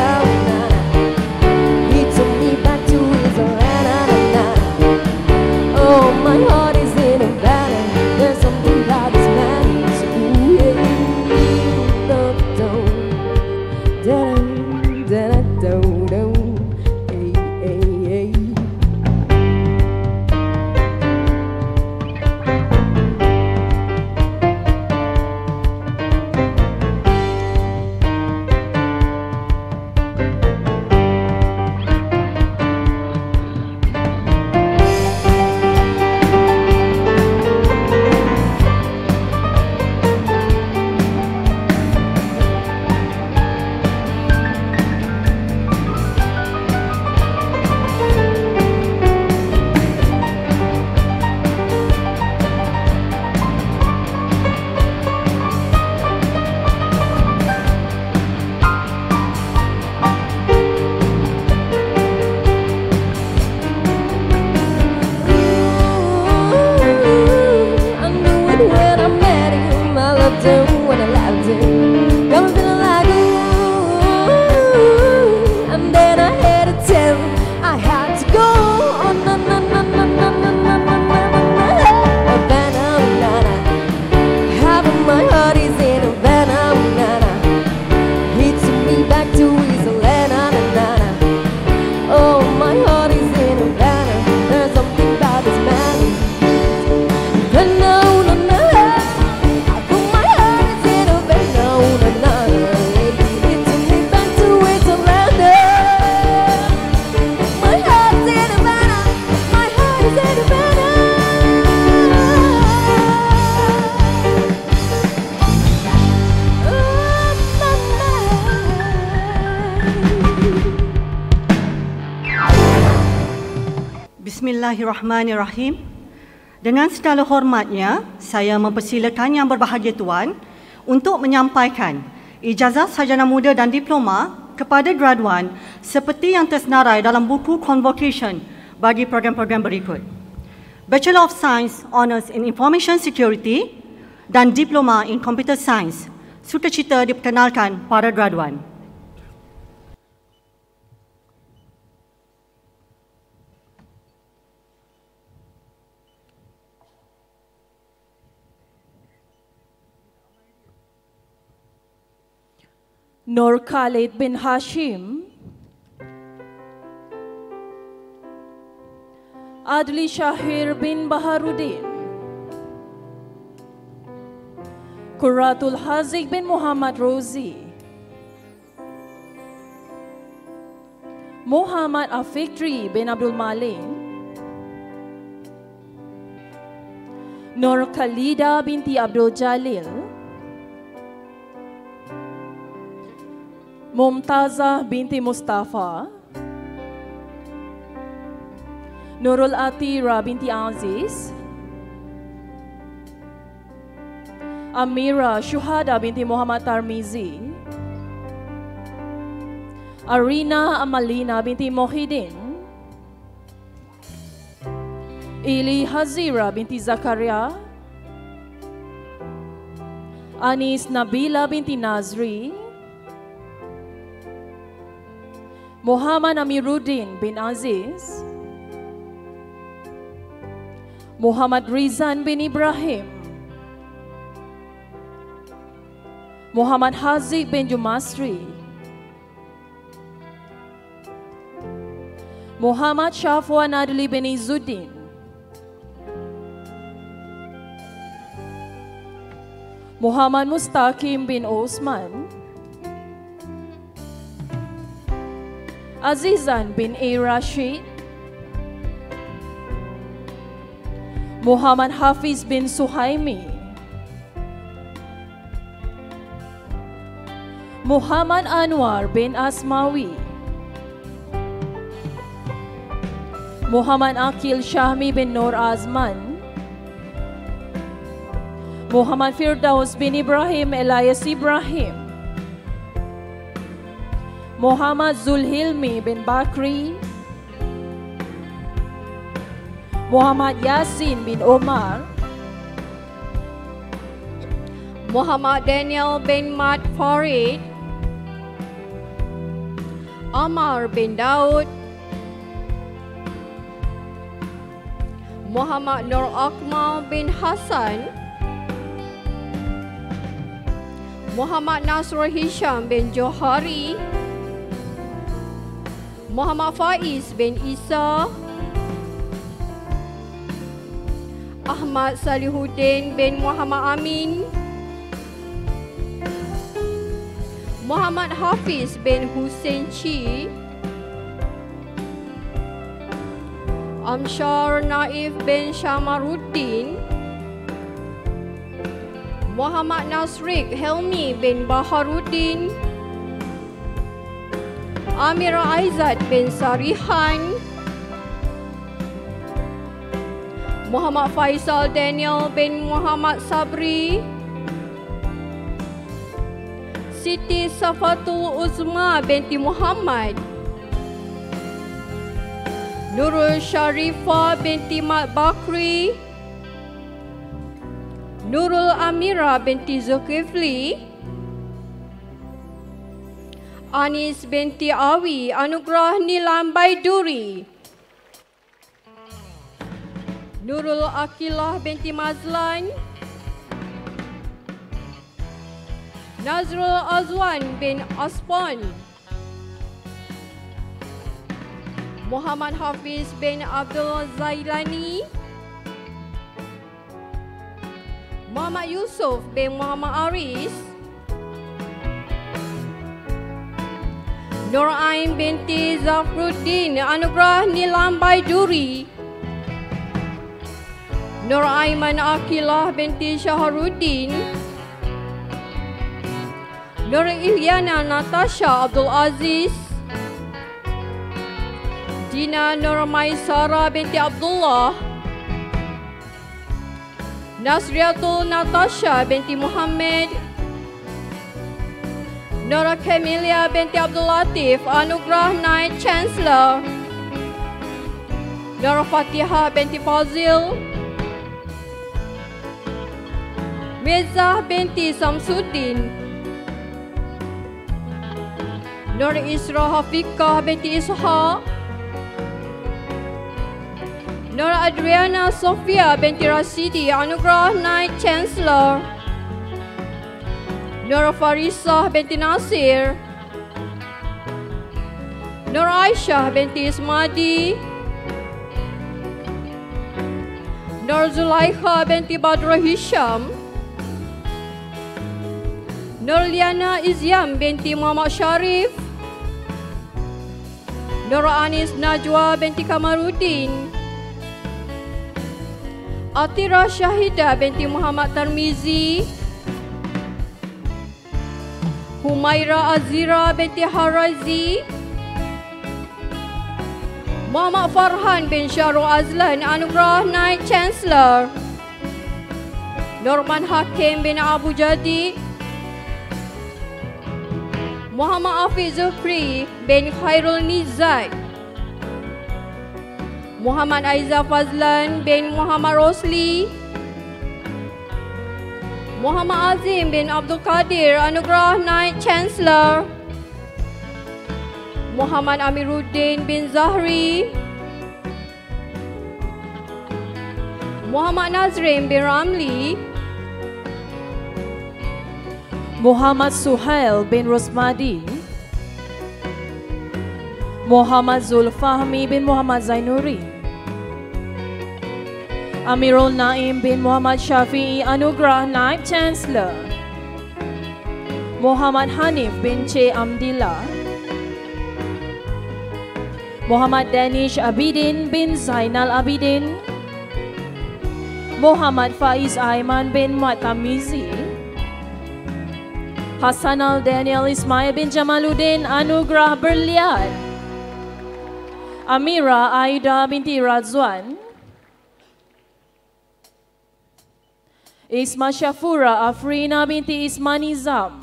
do what I love to. Got me feeling like ooh, and then I had to tell I had to go. Oh, na na na na na na na na na. Havana, nana. Half of my heart is in Havana, nana. He took me back to Switzerland, nana, nana. Oh, my heart is in Havana. There's something about this man. Havana, nana. Half of my heart is in Havana, nana. He took me back to Switzerland. My heart's in Havana. My heart is in Havana. Bismillahirrahmanirrahim. Dengan segala hormatnya, saya mempersilakan Yang Berbahagia Tuan untuk menyampaikan ijazah sarjana muda dan diploma kepada graduan seperti yang tersenarai dalam buku convocation bagi program-program berikut. Bachelor of Science Honours in Information Security dan Diploma in Computer Science. Sukacita diperkenalkan para graduan. Nur Khalid bin Hashim, Adli Shahir bin Baharuddin, Quratul Haziq bin Muhammad Rozi, Muhammad Afikri bin Abdul Malin, Nur Khalida binti Abdul Jalil, Mumtazah binti Mustafa, Nurul Atira binti Aziz, Amira Syuhada binti Muhammad Tarmizi, Arina Amalina binti Mohidin, Ili Hazira binti Zakaria, Anis Nabila binti Nazri, Muhammad Amiruddin bin Aziz, Muhammad Rizan bin Ibrahim, Muhammad Haziq bin Jumasri, Muhammad Syafwan Adli bin Izzuddin, Muhammad Mustaqim bin Osman, Azizan bin A. Rashid, Muhammad Hafiz bin Suhaimi, Muhammad Anwar bin Asmawi, Muhammad Akil Syahmi bin Nur Azman, Muhammad Firdaus bin Ibrahim Elias Ibrahim, Muhammad Zulhilmi bin Bakri, Muhammad Yasin bin Omar, Muhammad Daniel bin Mat Farid, Amar bin Daud, Muhammad Nur Akmal bin Hassan, Muhammad Nasrul Hisham bin Johari, Muhammad Faiz bin Isa, Ahmad Salihuddin bin Muhammad Amin, Muhammad Hafiz bin Hussein Chi, Amshar Naif bin Shamaruddin, Muhammad Nasrik Helmi bin Baharuddin, Amira Aizat bin Sarihan, Muhammad Faisal Daniel bin Muhammad Sabri, Siti Safatul Uzma binti Muhammad, Nurul Sharifah binti Mat Bakri, Nurul Amira binti Zulkifli. Anis binti Awi Anugerah Nilambai Duri. Nurul Akilah binti Mazlan. Nazrul Azwan bin Aspon. Muhammad Hafiz bin Abdul Zailani. Muhammad Yusuf bin Muhammad Aris. Nur Ain binti Zafruddin Anugerah Nilambai Duri. Nur Aiman Akilah binti Syaharuddin. Nur Ilyana Natasha Abdul Aziz. Dina Nur Maisara binti Abdullah. Nasriatul Natasha binti Muhammad. Nora Camelia binti Abdul Latif Anugerah Naib Chancellor. Nora Fatihah binti Fazil. Mirzah binti Samsuddin. Nur Isra Hafiqah binti Ishaq. Nur Adriana Sofia binti Rasidi Anugerah Naib Chancellor. Nur Farisah binti Nasir. Nur Aisyah binti Ismadi. Nur Zulaikha binti Badrul Hisham. Nur Liana Izyam binti Muhammad Sharif. Nur Anis Najwa binti Kamaruddin. Atira Syahida binti Muhammad Tarmizi. Humaira Azira binti Harazi. Muhammad Farhan bin Syahrul Azlan Anugerah Naib Chancellor. Norman Hakim bin Abu Jadi. Muhammad Afiz Zufri bin Khairul Nizat. Muhammad Aiza Fazlan bin Muhammad Rosli. Muhammad Azim bin Abdul Qadir Anugerah Naib Chancellor. Muhammad Amiruddin bin Zahri. Muhammad Nazrin bin Ramli. Muhammad Suhail bin Rosmadi. Muhammad Zulfahmi bin Muhammad Zainuri. Amirul Naim bin Muhammad Syafi'i Anugerah Naib Chancellor. Muhammad Hanif bin C. Amdillah. Muhammad Danish Abidin bin Zainal Abidin. Muhammad Faiz Aiman bin Mu'tamizi. Hasanal Daniel Ismail bin Jamaluddin Anugerah Berlian. Amira Aida binti Razwan. Isma Syafura Afrina binti Isma Nizam.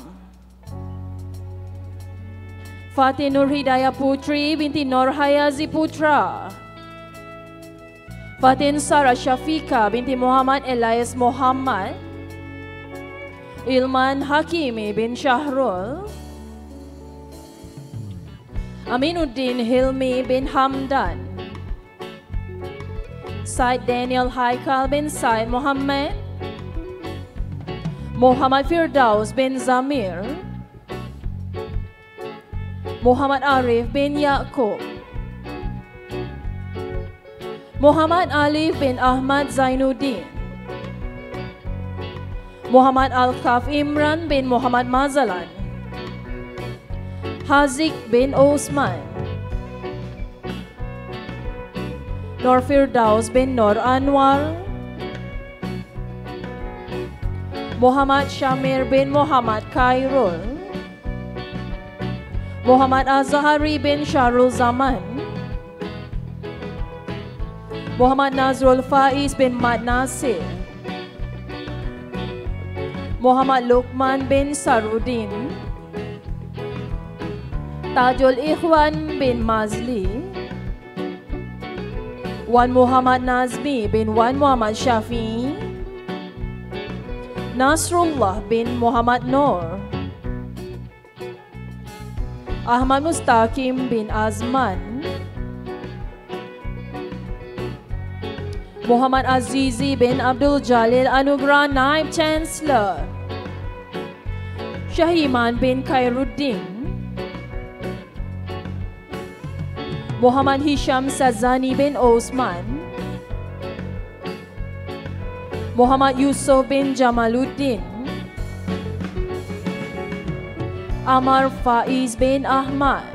Fatih Nur Hidayah Putri binti Nur Hayazi Putra. Fatin Sarah Syafika binti Muhammad Elias Muhammad. Ilman Hakimi bin Syahrul. Aminuddin Hilmi bin Hamdan. Said Daniel Haikal bin Said Muhammad. Muhammad Firdaus bin Zamir. Muhammad Arif bin Yaakob. Muhammad Alif bin Ahmad Zainuddin. Muhammad Al-Kaf Imran bin Muhammad Mazalan. Hazik bin Osman. Nur Firdaus bin Nur Anwar. Muhammad Syamir bin Muhammad Khairul. Muhammad Azhari bin Syarul Zaman. Muhammad Nazrul Faiz bin Mad Nasir. Muhammad Luqman bin Sarudin. Tajul Ikhwan bin Mazli. Wan Muhammad Nazmi bin Wan Muhammad Syafi'i. Nasrullah bin Muhammad Noor, Ahmad Mustaqim bin Azman, Muhammad Azizi bin Abdul Jalil Anugerah Naib Chancellor, Syahiman bin Khairuddin, Muhammad Hisham Sazani bin Osman, Muhammad Yusuf bin Jamaluddin, Amar Faiz bin Ahmad,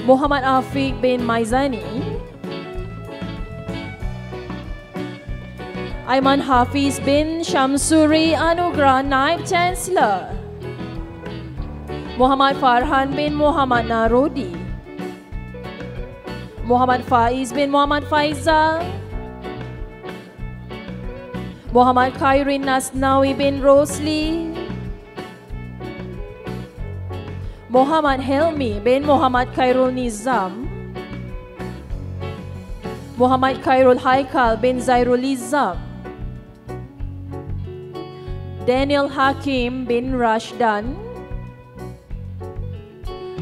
Muhammad Afiq bin Maizani, Aiman Hafiz bin Shamsuri Anugerah Naib Chancellor, Muhammad Farhan bin Muhammad Narodi, Muhammad Faiz bin Muhammad Faizal, Muhammad Khairin Nasnawi bin Rosli, Muhammad Helmi bin Muhammad Khairul Nizam, Muhammad Khairul Haikal bin Zairul Izam, Daniel Hakim bin Rashdan,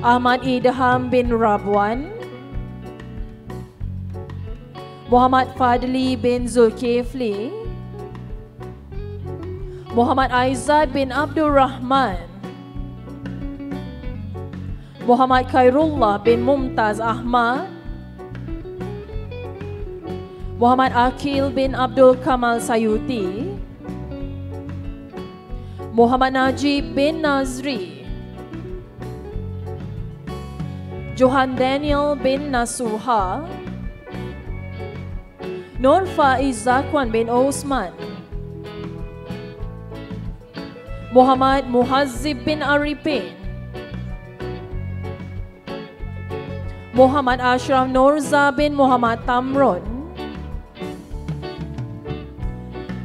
Ahmad Idham bin Rabwan, Muhammad Fadli bin Zulkifli, Muhammad Aizad bin Abdul Rahman, Muhammad Khairullah bin Mumtaz Ahmad, Muhammad Akil bin Abdul Kamal Sayuti, Muhammad Najib bin Nazri, Johan Daniel bin Nasuha, Nur Faiz Zakwan bin Osman, Muhammad Muhazzib bin Arifin, Muhammad Ashraf Norza bin Muhammad Tamron,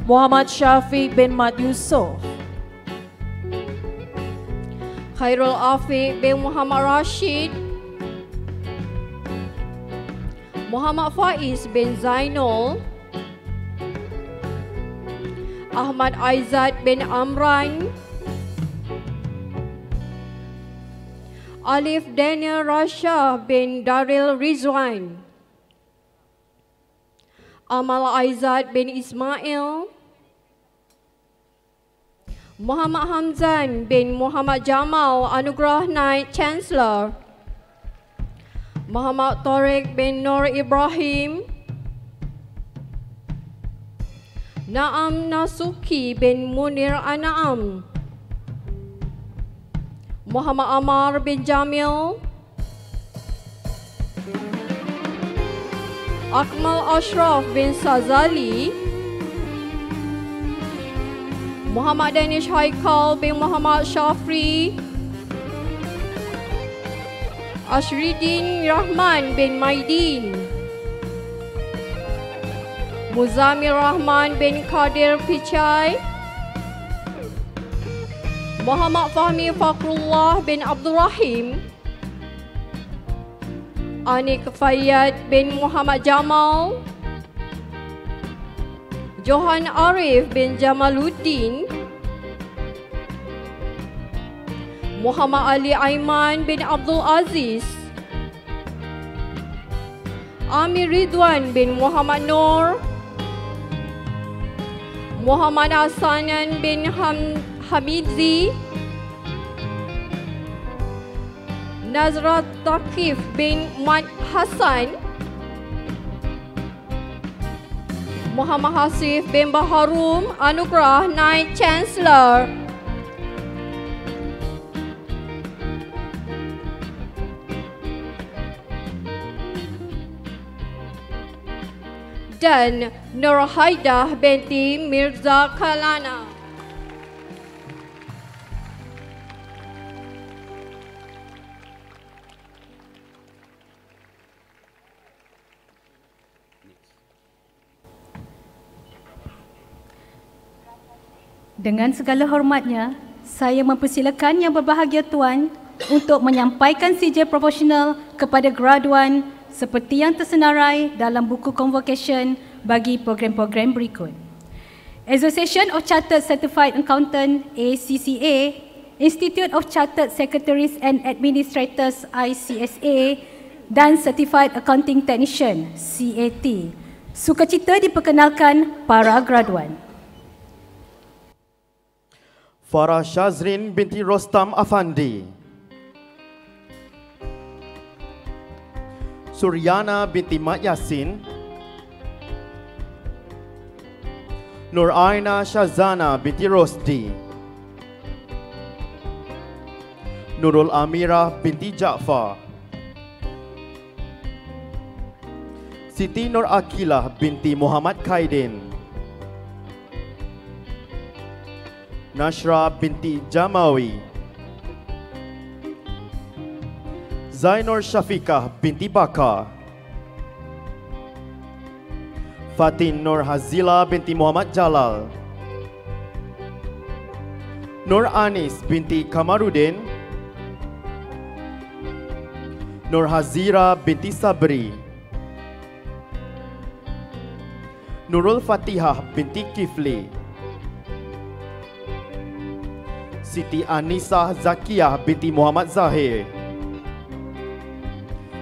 Muhammad Syafiq bin Mat Yusof, Khairul Afiq bin Muhammad Rashid, Muhammad Faiz bin Zainul, Ahmad Aizad bin Amran, Alif Daniel Rasha bin Daril Rizwan, Amal Aizad bin Ismail, Muhammad Hamzan bin Muhammad Jamal Anugerah Naib Chancellor, Muhammad Tariq bin Nur Ibrahim, Naam Nasuki bin Munir Anam, Muhammad Amar bin Jamil, Akmal Ashraf bin Sazali, Muhammad Danish Haikal bin Muhammad Shafri, Ashridin Rahman bin Maidin, Muzamil Rahman bin Kadir Pichai, Muhammad Fahmi Fakrullah bin Abdul Rahim, Anik Fayyad bin Muhammad Jamal, Johan Arif bin Jamaluddin, Muhammad Ali Aiman bin Abdul Aziz, Amir Ridwan bin Muhammad Noor, Muhammad Hasanan bin Hamidzi, Nazrat Taqif bin Mat Hassan, Muhammad Hasif bin Baharum Anugerah Naib Chancellor, dan Nur Haidah binti Mirza Kalana. Dengan segala hormatnya, saya mempersilakan Yang Berbahagia Tuan untuk menyampaikan sijil proporsional kepada graduan seperti yang tersenarai dalam buku convocation bagi program-program berikut. Association of Chartered Certified Accountant ACCA, Institute of Chartered Secretaries and Administrators ICSA dan Certified Accounting Technician CAT. Sukacita diperkenalkan para graduan. Farah Shazrin binti Rostam Afandi, Suryana binti Mat Yasin, Nur Aina Shazana binti Rosdi, Nurul Amirah binti Jaafar, Siti Nur Akilah binti Muhammad Khaidin, Nashra binti Jamawi, Zainur Syafiqah binti Bakar, Fatin Nur Hazila binti Muhammad Jalal, Nur Anis binti Kamarudin, Nur Hazira binti Sabri, Nurul Fatihah binti Kifli, Siti Anissa Zakiyah binti Muhammad Zahir,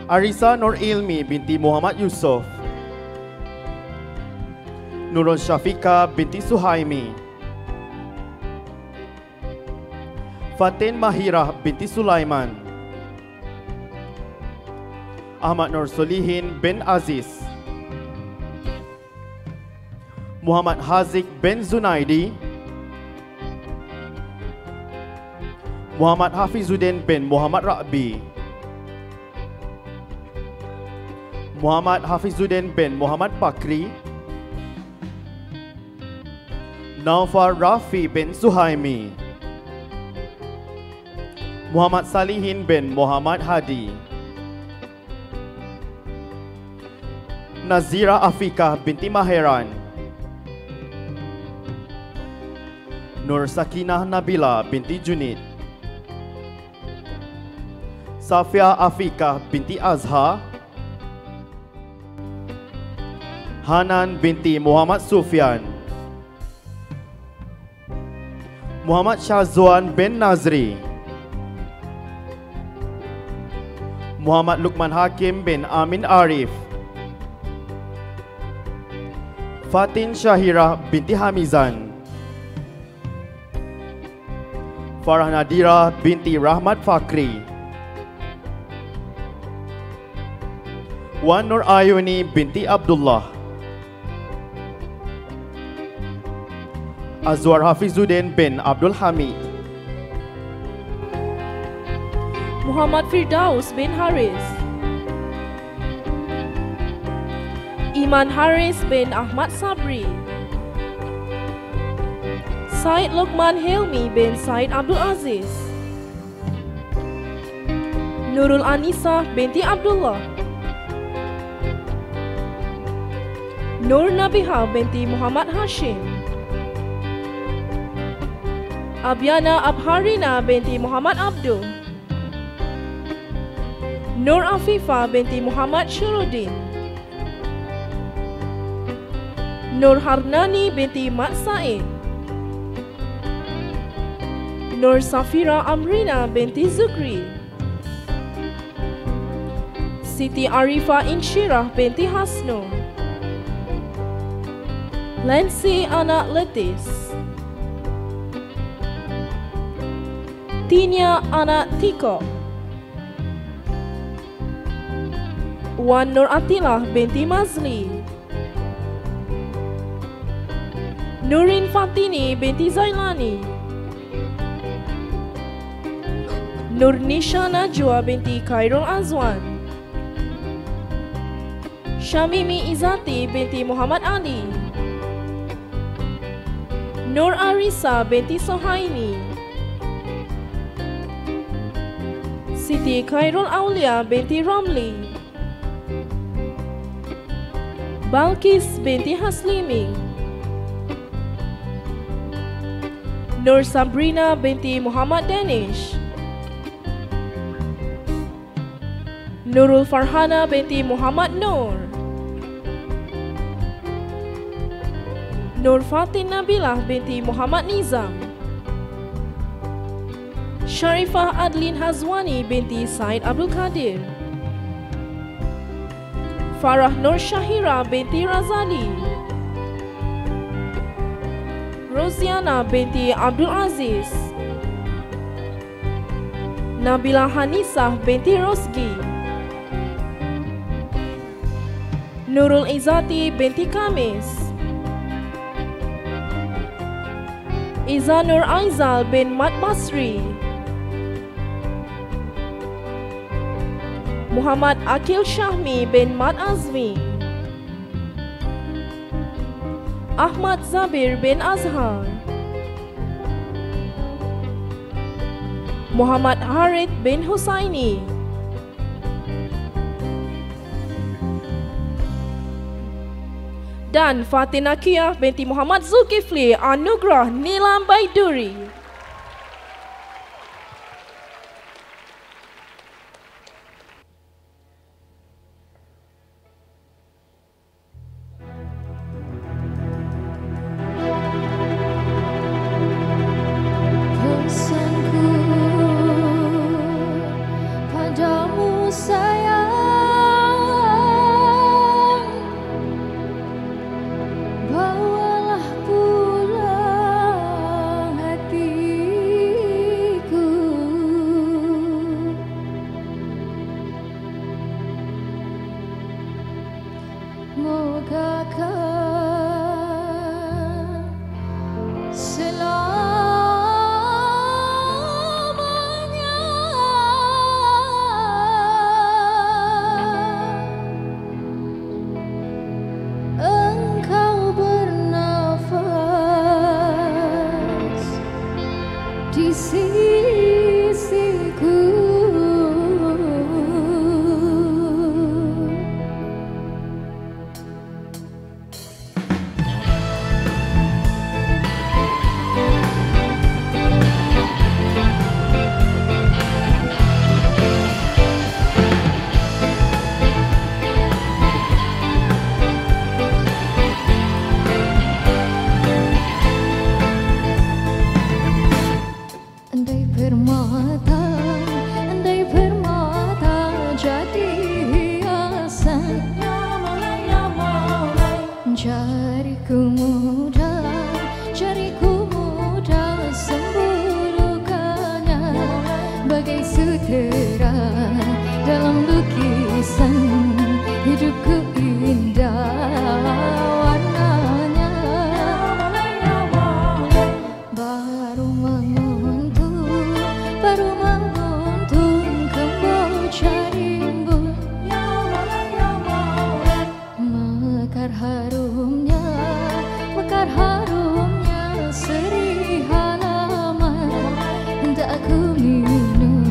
Arisa Nur Ilmi binti Muhammad Yusof, Nurul Syafiqah binti Suhaimi, Fatin Mahirah binti Sulaiman, Ahmad Nur Solihin bin Aziz, Muhammad Haziq bin Zunaidi, Muhammad Hafizuddin bin Muhammad Rabi, Muhammad Hafizuddin bin Muhammad Bakri, Naufar Rafi bin Suhaimi, Muhammad Salihin bin Muhammad Hadi, Nazira Afikah binti Maheran, Nur Sakinah Nabila binti Junid, Safia Afikah binti Azhar, Hanan binti Muhammad Sufyan, Muhammad Syazwan bin Nazri, Muhammad Lukman Hakim bin Amin Arif, Fatin Syahirah binti Hamizan, Farah Nadira binti Rahmat Fakri, Wan Nur Ayuni binti Abdullah, Azwar Hafizuddin bin Abdul Hamid, Muhammad Firdaus bin Haris, Iman Haris bin Ahmad Sabri, Said Luqman Hilmi bin Said Abdul Aziz, Nurul Anisa binti Abdullah, Nur Nabiha binti Muhammad Hashim, Abyana Abharina binti Muhammad Abdul, Nur Afifah binti Muhammad Syurudin, Nur Harnani binti Mat Said, Nur Safira Amrina binti Zukri, Siti Arifah Insyirah binti Hasnul, Lensi anak Letis, Tinya anak Tiko, Wan Nur Atilah binti Mazli, Nurin Fatini binti Zailani, Nurnisha Najwa binti Khairul Azwan, Syamimi Izati binti Muhammad Ali, Nur Arisa binti Sohaini, Siti Khairul Aulia binti Ramli, Balkis binti Haslimi, Nur Sabrina binti Muhammad Danish, Nurul Farhana binti Muhammad Nur, Nur Fatin Nabilah binti Muhammad Nizam. Sharifah Adlin Hazwani binti Said Abdul Qadir. Farah Nur Syahira binti Razali. Rosiana binti Abdul Aziz. Nabila Hanisah binti Rosgi. Nurul Izzati binti Kamis. Iza Nur Aizal bin Mat Basri. Muhammad Akil Syahmi bin Mat Azmi. Ahmad Zabir bin Azhar. Muhammad Harith bin Husaini. Dan Fatina Kiyah binti Muhammad Zulkifli Anugrah Nilam Baiduri. Pesanku padamu sayang, bawalah pulang hatiku. Moga kau selamanya engkau bernafas di sisiku. Andai permata jadi hiasan, jariku mudah sembulukannya bagai sutera dalam lukisan hidupku indah warnanya. Baru menguntung kemboja rimbun, mekar harumnya seri halaman. Hendak aku minum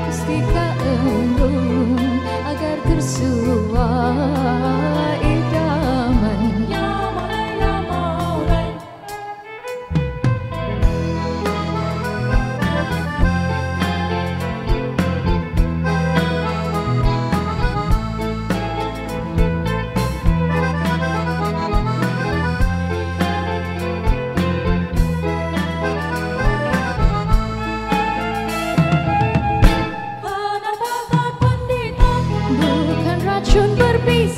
mustika embun agar tersuai idaman. Bukan racun berbisa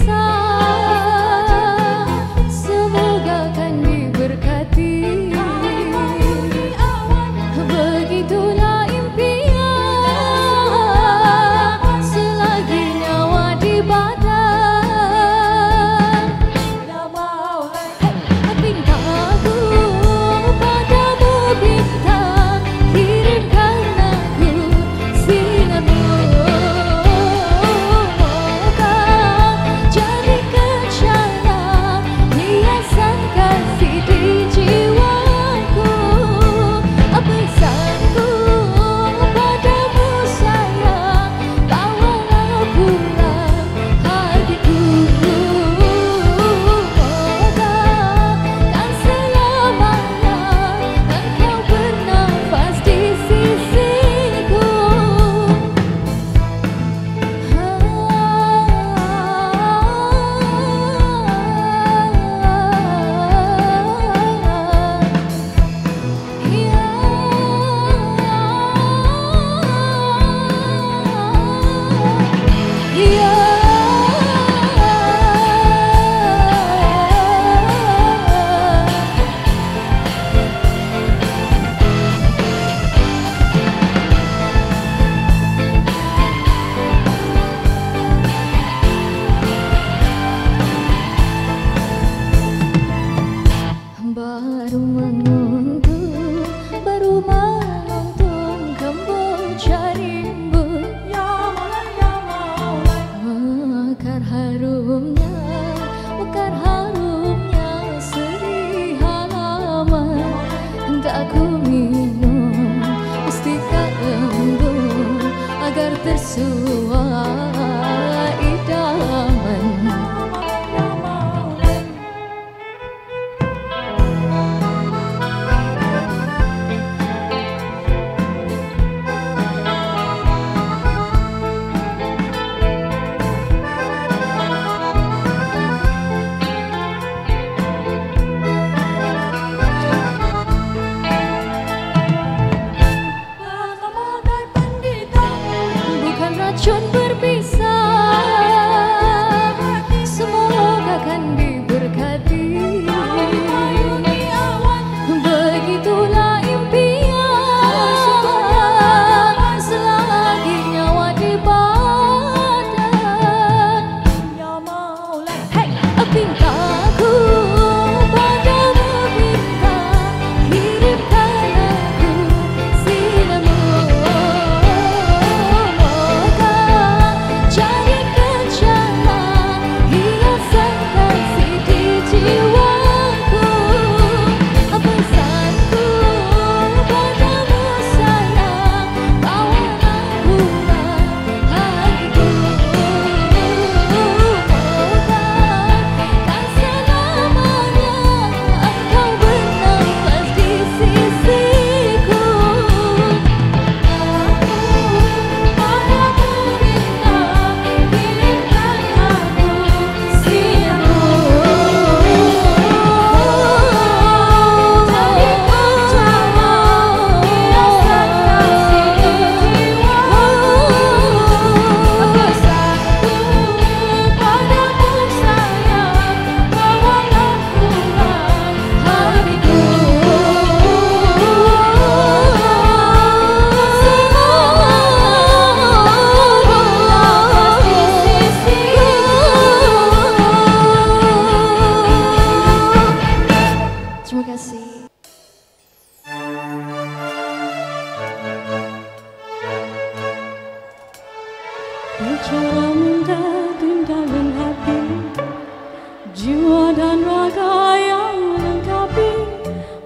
raga yang melengkapi,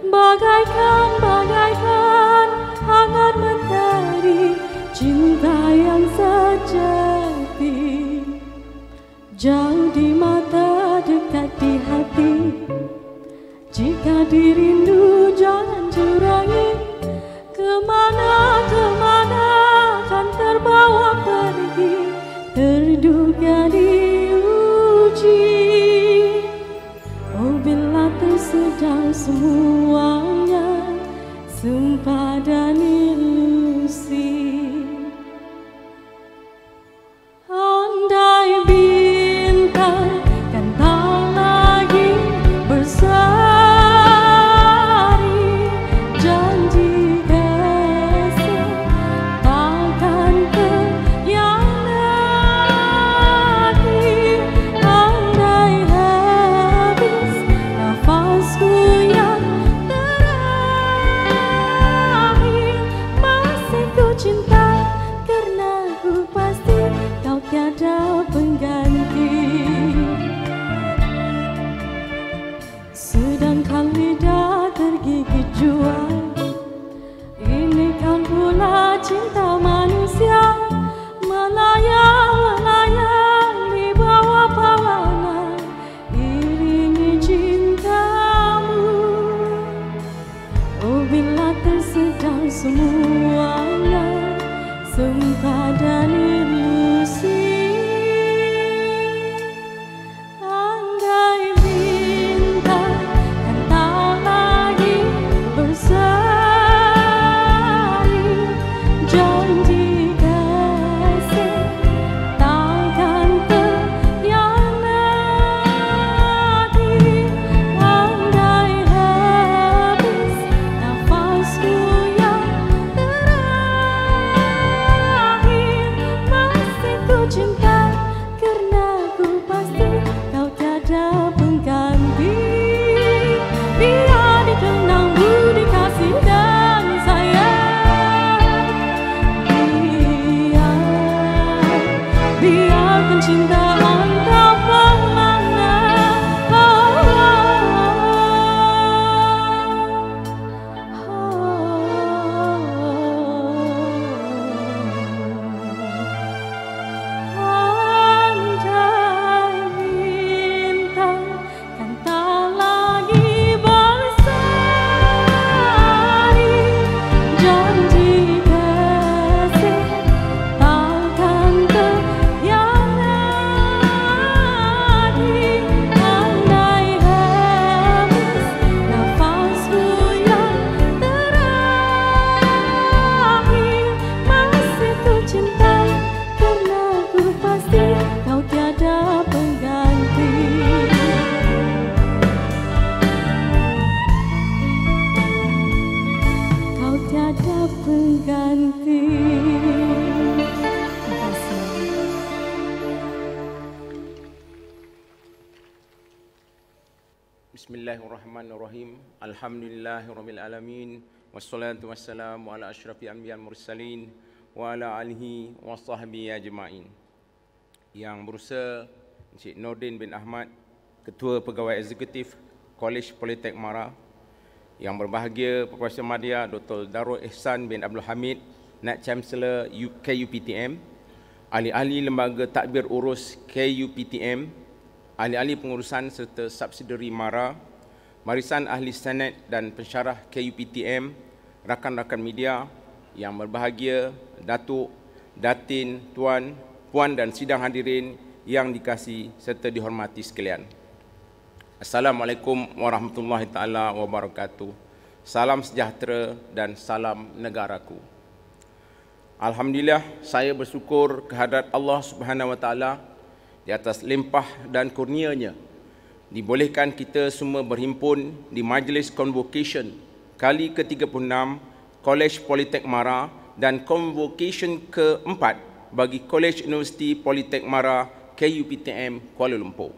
bagaikan hangat mentari, cinta yang sejati. Jauh di mata, dekat di hati. Jika dirindu jangan curangi. Kemana kan terbawa pergi, terduga diuji. Oh bila tersedang semuanya, sumpah dan ilusi. Andai bintang kan tak lagi berseri, janji kasih takkan terhianati. Andai habis nafasku yang terakhir, masih ku cinta karena ku pasti kau tiada pengganti. Sedangkan lidah tergigit jua, ini kan pula cinta manusia, melayang di bawah pawana, iringi cintamu. Oh bila tersedang semuanya, sumpah dan ilusi. Andai bintang kan tak lagi berseri, janji kasih takkan terhianati. Andai habis nafasku yang terakhir, masih ku cinta karena ku pasti kau tiada pengganti. Biar dikenang budi kasih dan sayang, biarkan cinta tak bermakna. Andai bintang kan tak lagi berseri, janji kasih takkan terhianati. Andai habis nafasku yang terakhir, masih ku cinta karena ku pasti kau tiada pengganti. Kau tiada pengganti. Terima kasih. Bismillahirrahmanirrahim. Alhamdulillahirabbil alamin. Wassalatu wassalamu ala asyrafil anbiya'il mursalin wa ala alihi wa sahbihi ajma'in. Yang berusaha Encik Nordin bin Ahmad, Ketua Pegawai Eksekutif Kolej Politek Mara. Yang berbahagia Profesor Madya Dr. Darul Ihsan bin Abdul Hamid, Naib Chancellor KUPTM, ahli-ahli lembaga tadbir urus KUPTM, ahli-ahli pengurusan serta subsidiari Mara, barisan ahli Senat dan pensyarah KUPTM, rakan-rakan media yang berbahagia, Datuk, Datin, Tuan, Puan dan sidang hadirin yang dikasihi serta dihormati sekalian. Assalamualaikum warahmatullahi taala wabarakatuh. Salam sejahtera dan salam negaraku. Alhamdulillah, saya bersyukur kehadrat Allah Subhanahu wa taala di atas limpah dan kurnianya dibolehkan kita semua berhimpun di majlis convocation kali ke-36 Kolej Politek Mara dan convocation ke-4 bagi Kolej Universiti Politek Mara KUPTM Kuala Lumpur.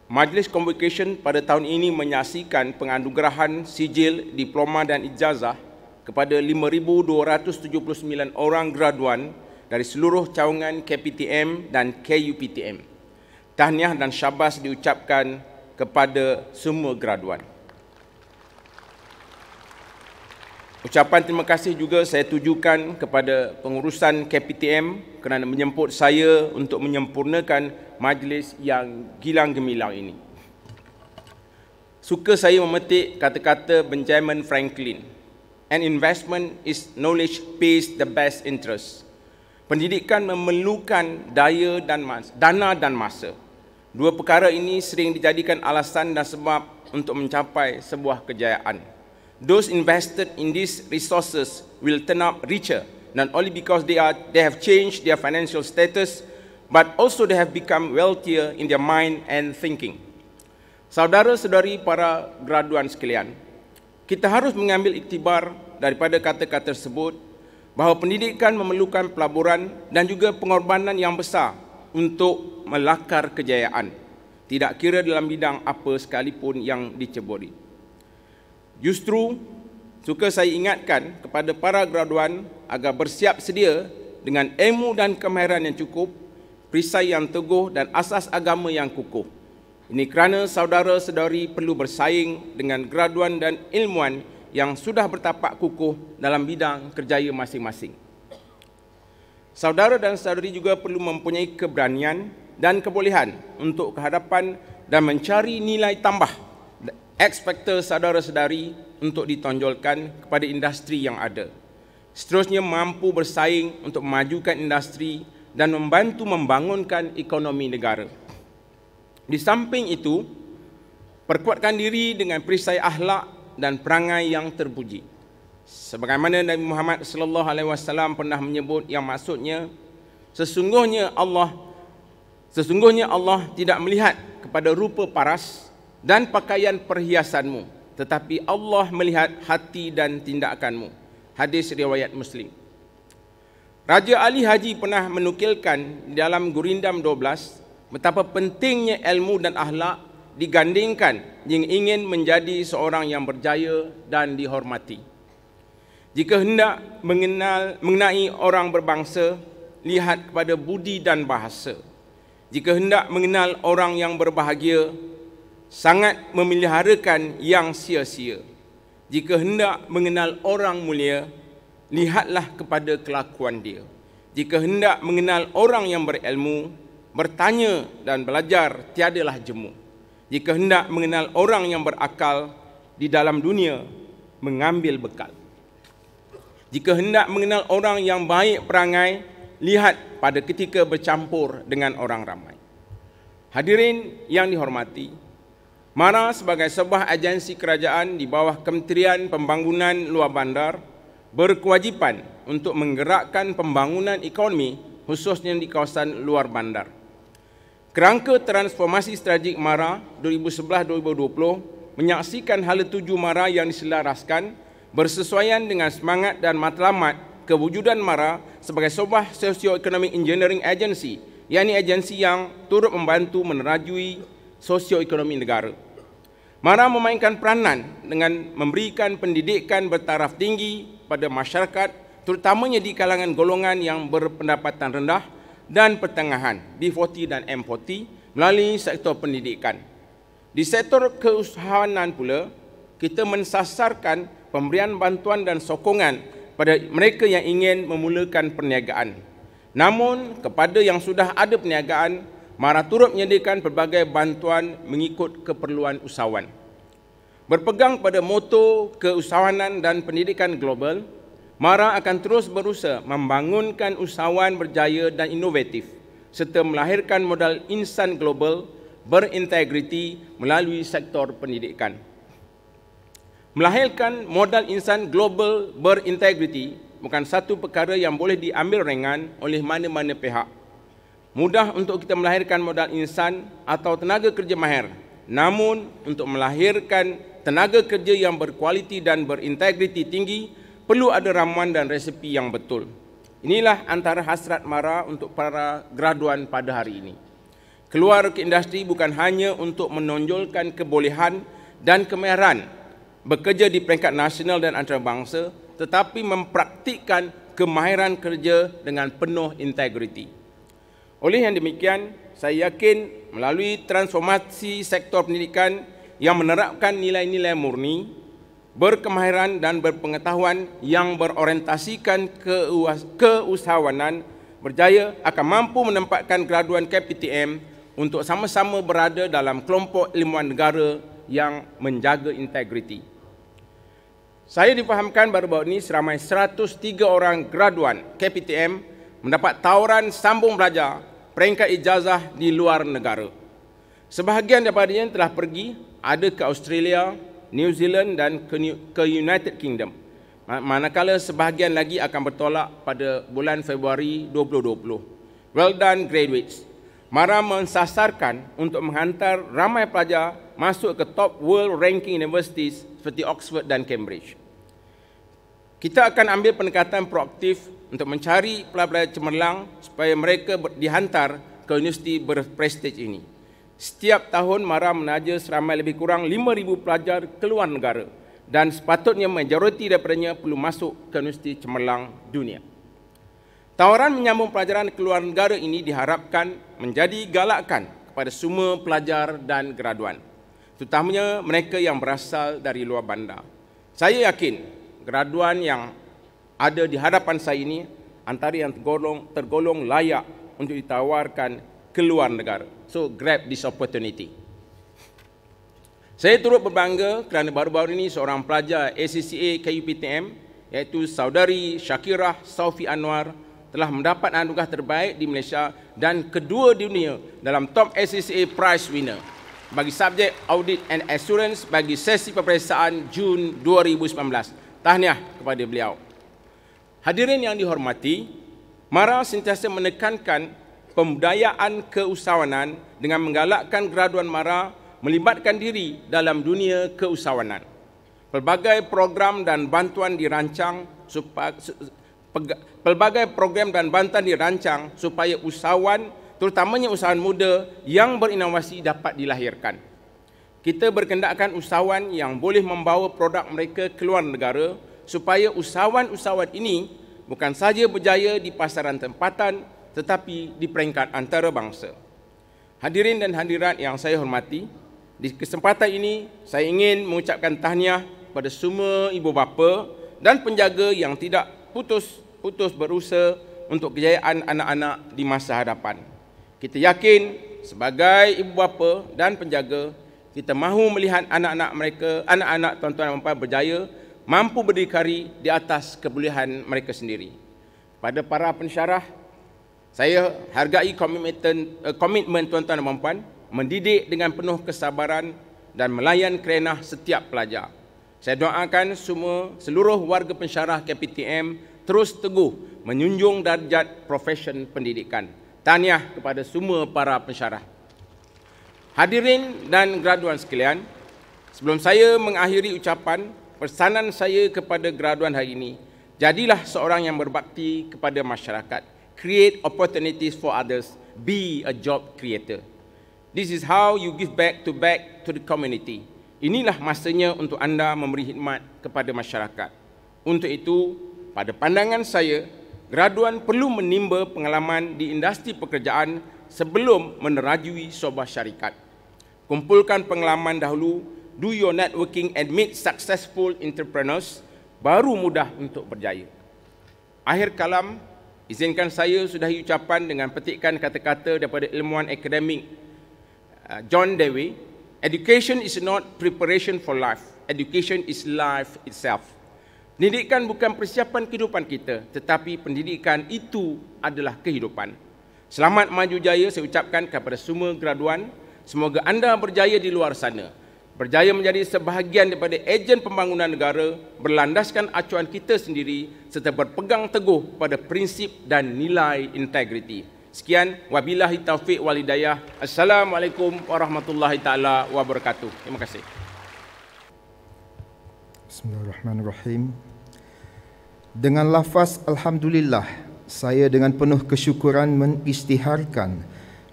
Majlis Convocation pada tahun ini menyaksikan penganugerahan sijil, diploma dan ijazah kepada 5,279 orang graduan dari seluruh cawangan KPTM dan KUPTM. tahniah dan syabas diucapkan kepada semua graduan. Ucapan terima kasih juga saya tujukan kepada pengurusan KPTM kerana menjemput saya untuk menyempurnakan majlis yang gilang gemilang ini. Suka saya memetik kata-kata Benjamin Franklin. An investment is knowledge pays the best interest. Pendidikan memerlukan dana dan masa. Dua perkara ini sering dijadikan alasan dan sebab untuk mencapai sebuah kejayaan. Those invested in these resources will turn up richer, not only because they have changed their financial status, but also they have become wealthier in their mind and thinking. Saudara-saudari para graduan sekalian, kita harus mengambil iktibar daripada kata-kata tersebut bahawa pendidikan memerlukan pelaburan dan juga pengorbanan yang besar untuk melakar kejayaan, tidak kira dalam bidang apa sekalipun yang diceburi. Justru, suka saya ingatkan kepada para graduan agar bersiap sedia dengan ilmu dan kemahiran yang cukup, perisai yang teguh dan asas agama yang kukuh. Ini kerana saudara-saudari perlu bersaing dengan graduan dan ilmuwan yang sudah bertapak kukuh dalam bidang kerjaya masing-masing. Saudara dan saudari juga perlu mempunyai keberanian dan kebolehan untuk kehadapan dan mencari nilai tambah X factor saudara-saudari untuk ditonjolkan kepada industri yang ada. Seterusnya mampu bersaing untuk memajukan industri dan membantu membangunkan ekonomi negara. Di samping itu, perkuatkan diri dengan perisai akhlak dan perangai yang terpuji. Sebagaimana Nabi Muhammad SAW pernah menyebut yang maksudnya, sesungguhnya Allah tidak melihat kepada rupa paras dan pakaian perhiasanmu, tetapi Allah melihat hati dan tindakanmu. Hadis riwayat Muslim. Raja Ali Haji pernah menukilkan dalam Gurindam 12 betapa pentingnya ilmu dan akhlak digandingkan jika ingin menjadi seorang yang berjaya dan dihormati. Jika hendak mengenai orang berbangsa, lihat kepada budi dan bahasa. Jika hendak mengenal orang yang berbahagia, sangat memeliharakan yang sia-sia. Jika hendak mengenal orang mulia, lihatlah kepada kelakuan dia. Jika hendak mengenal orang yang berilmu, bertanya dan belajar, tiadalah jemu. Jika hendak mengenal orang yang berakal, di dalam dunia mengambil bekal. Jika hendak mengenal orang yang baik perangai, lihat pada ketika bercampur dengan orang ramai. Hadirin yang dihormati, MARA sebagai sebuah agensi kerajaan di bawah Kementerian Pembangunan Luar Bandar berkewajipan untuk menggerakkan pembangunan ekonomi khususnya di kawasan luar bandar. Kerangka transformasi strategik MARA 2011-2020 menyaksikan hala tuju MARA yang diselaraskan bersesuaian dengan semangat dan matlamat kewujudan MARA sebagai sebuah socio-economic engineering agency, yakni agensi yang turut membantu menerajui socio-ekonomi negara. MARA memainkan peranan dengan memberikan pendidikan bertaraf tinggi pada masyarakat, terutamanya di kalangan golongan yang berpendapatan rendah dan pertengahan, B40 dan M40, melalui sektor pendidikan. Di sektor keusahawanan pula, kita mensasarkan pemberian bantuan dan sokongan pada mereka yang ingin memulakan perniagaan. Namun, kepada yang sudah ada perniagaan, MARA turut menyediakan pelbagai bantuan mengikut keperluan usahawan. Berpegang pada moto keusahawanan dan pendidikan global, MARA akan terus berusaha membangunkan usahawan berjaya dan inovatif serta melahirkan modal insan global berintegriti melalui sektor pendidikan. Melahirkan modal insan global berintegriti bukan satu perkara yang boleh diambil ringan oleh mana-mana pihak. Mudah untuk kita melahirkan modal insan atau tenaga kerja mahir. Namun, untuk melahirkan tenaga kerja yang berkualiti dan berintegriti tinggi, perlu ada ramuan dan resepi yang betul. Inilah antara hasrat MARA untuk para graduan pada hari ini. Keluar ke industri bukan hanya untuk menonjolkan kebolehan dan kemahiran bekerja di peringkat nasional dan antarabangsa, tetapi mempraktikkan kemahiran kerja dengan penuh integriti. Oleh yang demikian, saya yakin melalui transformasi sektor pendidikan yang menerapkan nilai-nilai murni, berkemahiran dan berpengetahuan yang berorientasikan keusahawanan, berjaya akan mampu menempatkan graduan KPTM untuk sama-sama berada dalam kelompok ilmuwan negara yang menjaga integriti. Saya difahamkan baru-baru ini seramai 103 orang graduan KPTM mendapat tawaran sambung belajar peringkat ijazah di luar negara. Sebahagian daripadanya telah pergi, ada ke Australia, New Zealand dan ke United Kingdom. Manakala sebahagian lagi akan bertolak pada bulan Februari 2020. Well done graduates. MARA mensasarkan untuk menghantar ramai pelajar masuk ke top world ranking universities seperti Oxford dan Cambridge. Kita akan ambil pendekatan proaktif untuk mencari pelajar cemerlang supaya mereka dihantar ke universiti berprestij ini. Setiap tahun MARA menaja seramai lebih kurang 5,000 pelajar keluar negara dan sepatutnya majoriti daripadanya perlu masuk ke universiti cemerlang dunia. Tawaran menyambung pelajaran ke luar negara ini diharapkan menjadi galakan kepada semua pelajar dan graduan, terutamanya mereka yang berasal dari luar bandar. Saya yakin graduan yang ada di hadapan saya ini antara yang tergolong layak untuk ditawarkan ke luar negara. So, grab this opportunity. Saya turut berbangga kerana baru-baru ini seorang pelajar ACCA KUPTM iaitu saudari Syakirah Saufi Anwar telah mendapat anugerah terbaik di Malaysia dan kedua di dunia dalam Top ACCA Prize Winner bagi subjek Audit and Assurance bagi sesi peperiksaan Jun 2019. Tahniah kepada beliau. Hadirin yang dihormati, MARA sentiasa menekankan pembudayaan keusahawanan dengan menggalakkan graduan MARA melibatkan diri dalam dunia keusahawanan. Pelbagai program dan bantuan dirancang supaya usahawan, terutamanya usahawan muda yang berinovasi dapat dilahirkan. Kita berkendakkan usahawan yang boleh membawa produk mereka ke luar negara supaya usahawan-usahawan ini bukan sahaja berjaya di pasaran tempatan tetapi di peringkat antarabangsa. Hadirin dan hadirat yang saya hormati, di kesempatan ini saya ingin mengucapkan tahniah kepada semua ibu bapa dan penjaga yang tidak putus berusaha untuk kejayaan anak-anak di masa hadapan. Kita yakin sebagai ibu bapa dan penjaga, kita mahu melihat anak-anak tuan-tuan dan puan berjaya, mampu berdikari di atas kebolehan mereka sendiri. Pada para pensyarah, saya hargai komitmen tuan-tuan dan puan mendidik dengan penuh kesabaran dan melayan kerenah setiap pelajar. Saya doakan seluruh warga pensyarah KPTM terus teguh menjunjung darjat profesion pendidikan. Tahniah kepada semua para pensyarah. Hadirin dan graduan sekalian, sebelum saya mengakhiri ucapan, pesanan saya kepada graduan hari ini, jadilah seorang yang berbakti kepada masyarakat. Create opportunities for others. Be a job creator. This is how you give back to the community. Inilah masanya untuk anda memberi khidmat kepada masyarakat. Untuk itu, pada pandangan saya, graduan perlu menimba pengalaman di industri pekerjaan sebelum menerajui sebuah syarikat. Kumpulkan pengalaman dahulu, do your networking and meet successful entrepreneurs, baru mudah untuk berjaya. Akhir kalam, izinkan saya sudahi ucapan dengan petikan kata-kata daripada ilmuwan akademik John Dewey. Education is not preparation for life. Education is life itself. Pendidikan bukan persiapan kehidupan kita, tetapi pendidikan itu adalah kehidupan. Selamat maju jaya saya ucapkan kepada semua graduan. Semoga anda berjaya di luar sana. Berjaya menjadi sebahagian daripada ejen pembangunan negara, berlandaskan acuan kita sendiri serta berpegang teguh pada prinsip dan nilai integriti. Sekian, wabillahi taufiq wal hidayah. Assalamualaikum warahmatullahi taala wabarakatuh. Terima kasih. Bismillahirrahmanirrahim. Dengan lafaz alhamdulillah, saya dengan penuh kesyukuran mengisytiharkan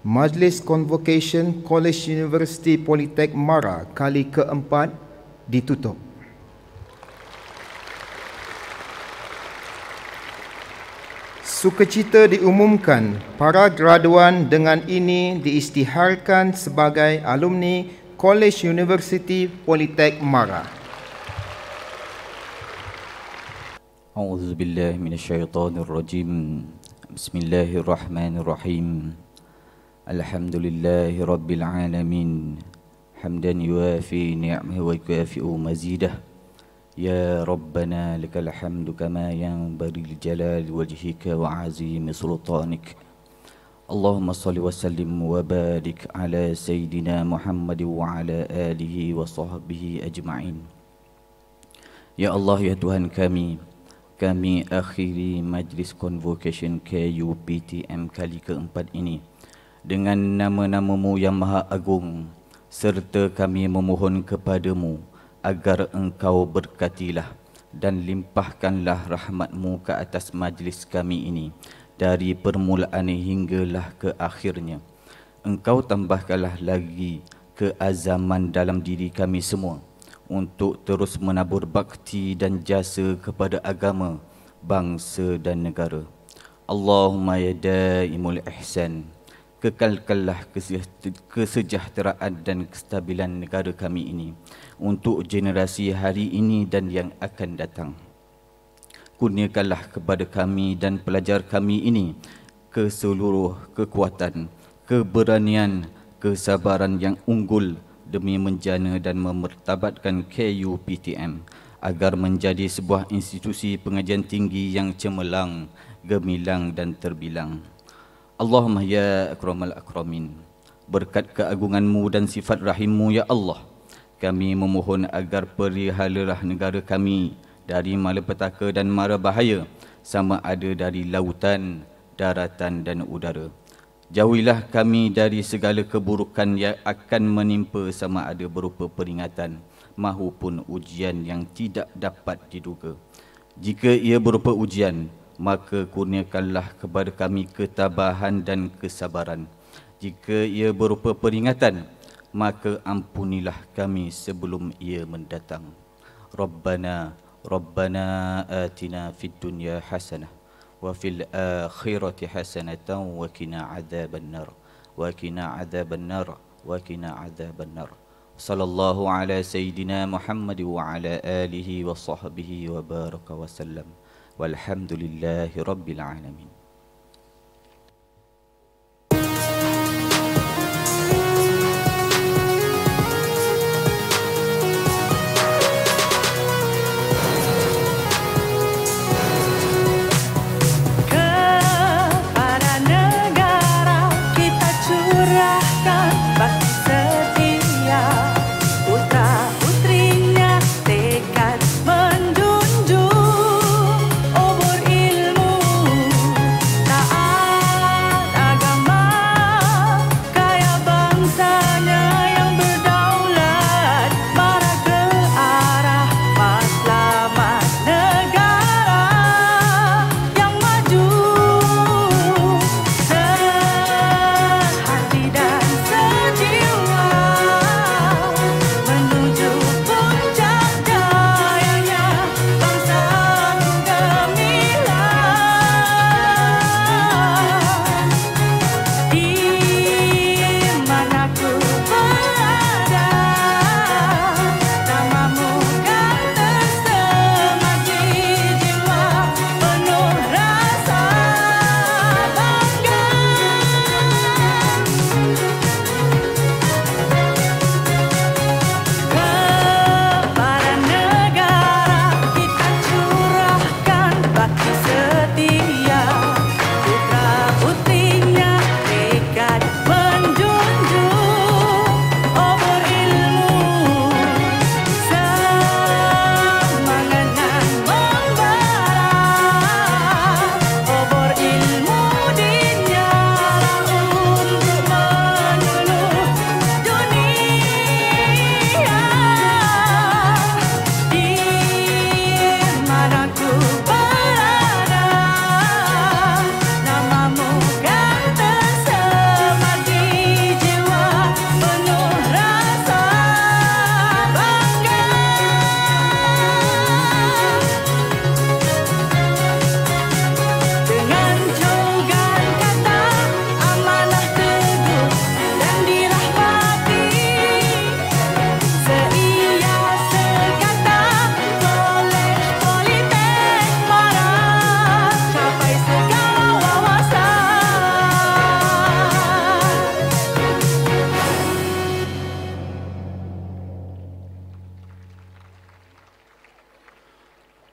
Majlis Convocation College University Politek MARA kali keempat ditutup. Sukacita diumumkan para graduan dengan ini diisytiharkan sebagai alumni College University Politek Mara. A'udzubillahi minasyaitonirrajim. Bismillahirrahmanirrahim. Alhamdulillahi rabbil alamin. Hamdan yuafi ni'mahu wa yukafi'u mazidah. Ya Rabbana lakal hamdu kama yanbaghi li jalali wajhika wa azimi sultanik. Allahumma salli wa sallim wa barik ala Sayyidina Muhammad wa ala alihi wa sahbihi ajma'in. Ya Allah, ya Tuhan kami akhiri majlis convocation KUPTM kali keempat ini dengan nama-namamu yang maha agung, serta kami memohon kepadamu agar engkau berkatilah dan limpahkanlah rahmatmu ke atas majlis kami ini dari permulaan hinggalah ke akhirnya. Engkau tambahkanlah lagi keazaman dalam diri kami semua untuk terus menabur bakti dan jasa kepada agama, bangsa dan negara. Allahumma ya daimul ihsan, kekalkanlah kesejahteraan dan kestabilan negara kami ini untuk generasi hari ini dan yang akan datang. Kurniakanlah kepada kami dan pelajar kami ini keseluruh kekuatan, keberanian, kesabaran yang unggul demi menjana dan memertabatkan KUPTM agar menjadi sebuah institusi pengajian tinggi yang cemerlang, gemilang dan terbilang. Allahumma ya akramal akramin, berkat keagunganmu dan sifat rahimmu ya Allah, kami memohon agar peliharalah negara kami dari malapetaka dan mara bahaya, sama ada dari lautan, daratan dan udara. Jauhilah kami dari segala keburukan yang akan menimpa, sama ada berupa peringatan maupun ujian yang tidak dapat diduga. Jika ia berupa ujian, maka kurniakanlah kepada kami ketabahan dan kesabaran. Jika ia berupa peringatan, maka ampunilah kami sebelum ia mendatang. Rabbana atina fid dunya hasanah wa fil akhirati hasanatan wa qina adzabannar wa qina adzabannar wa qina adzabannar. Sallallahu ala sayyidina Muhammad wa ala alihi wa sahbihi wa baraka wa sallam. Walhamdulillahi rabbil alamin. Tekad menjunjung obor ilmu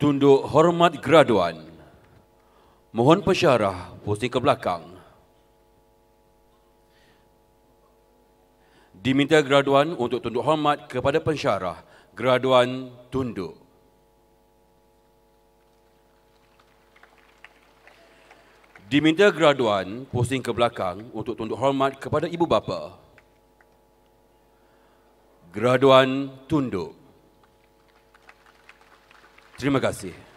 Tunduk hormat graduan. Mohon pensyarah pusing ke belakang. Diminta graduan untuk tunduk hormat kepada pensyarah. Graduan tunduk. Diminta graduan pusing ke belakang untuk tunduk hormat kepada ibu bapa. Graduan tunduk. Terima kasih.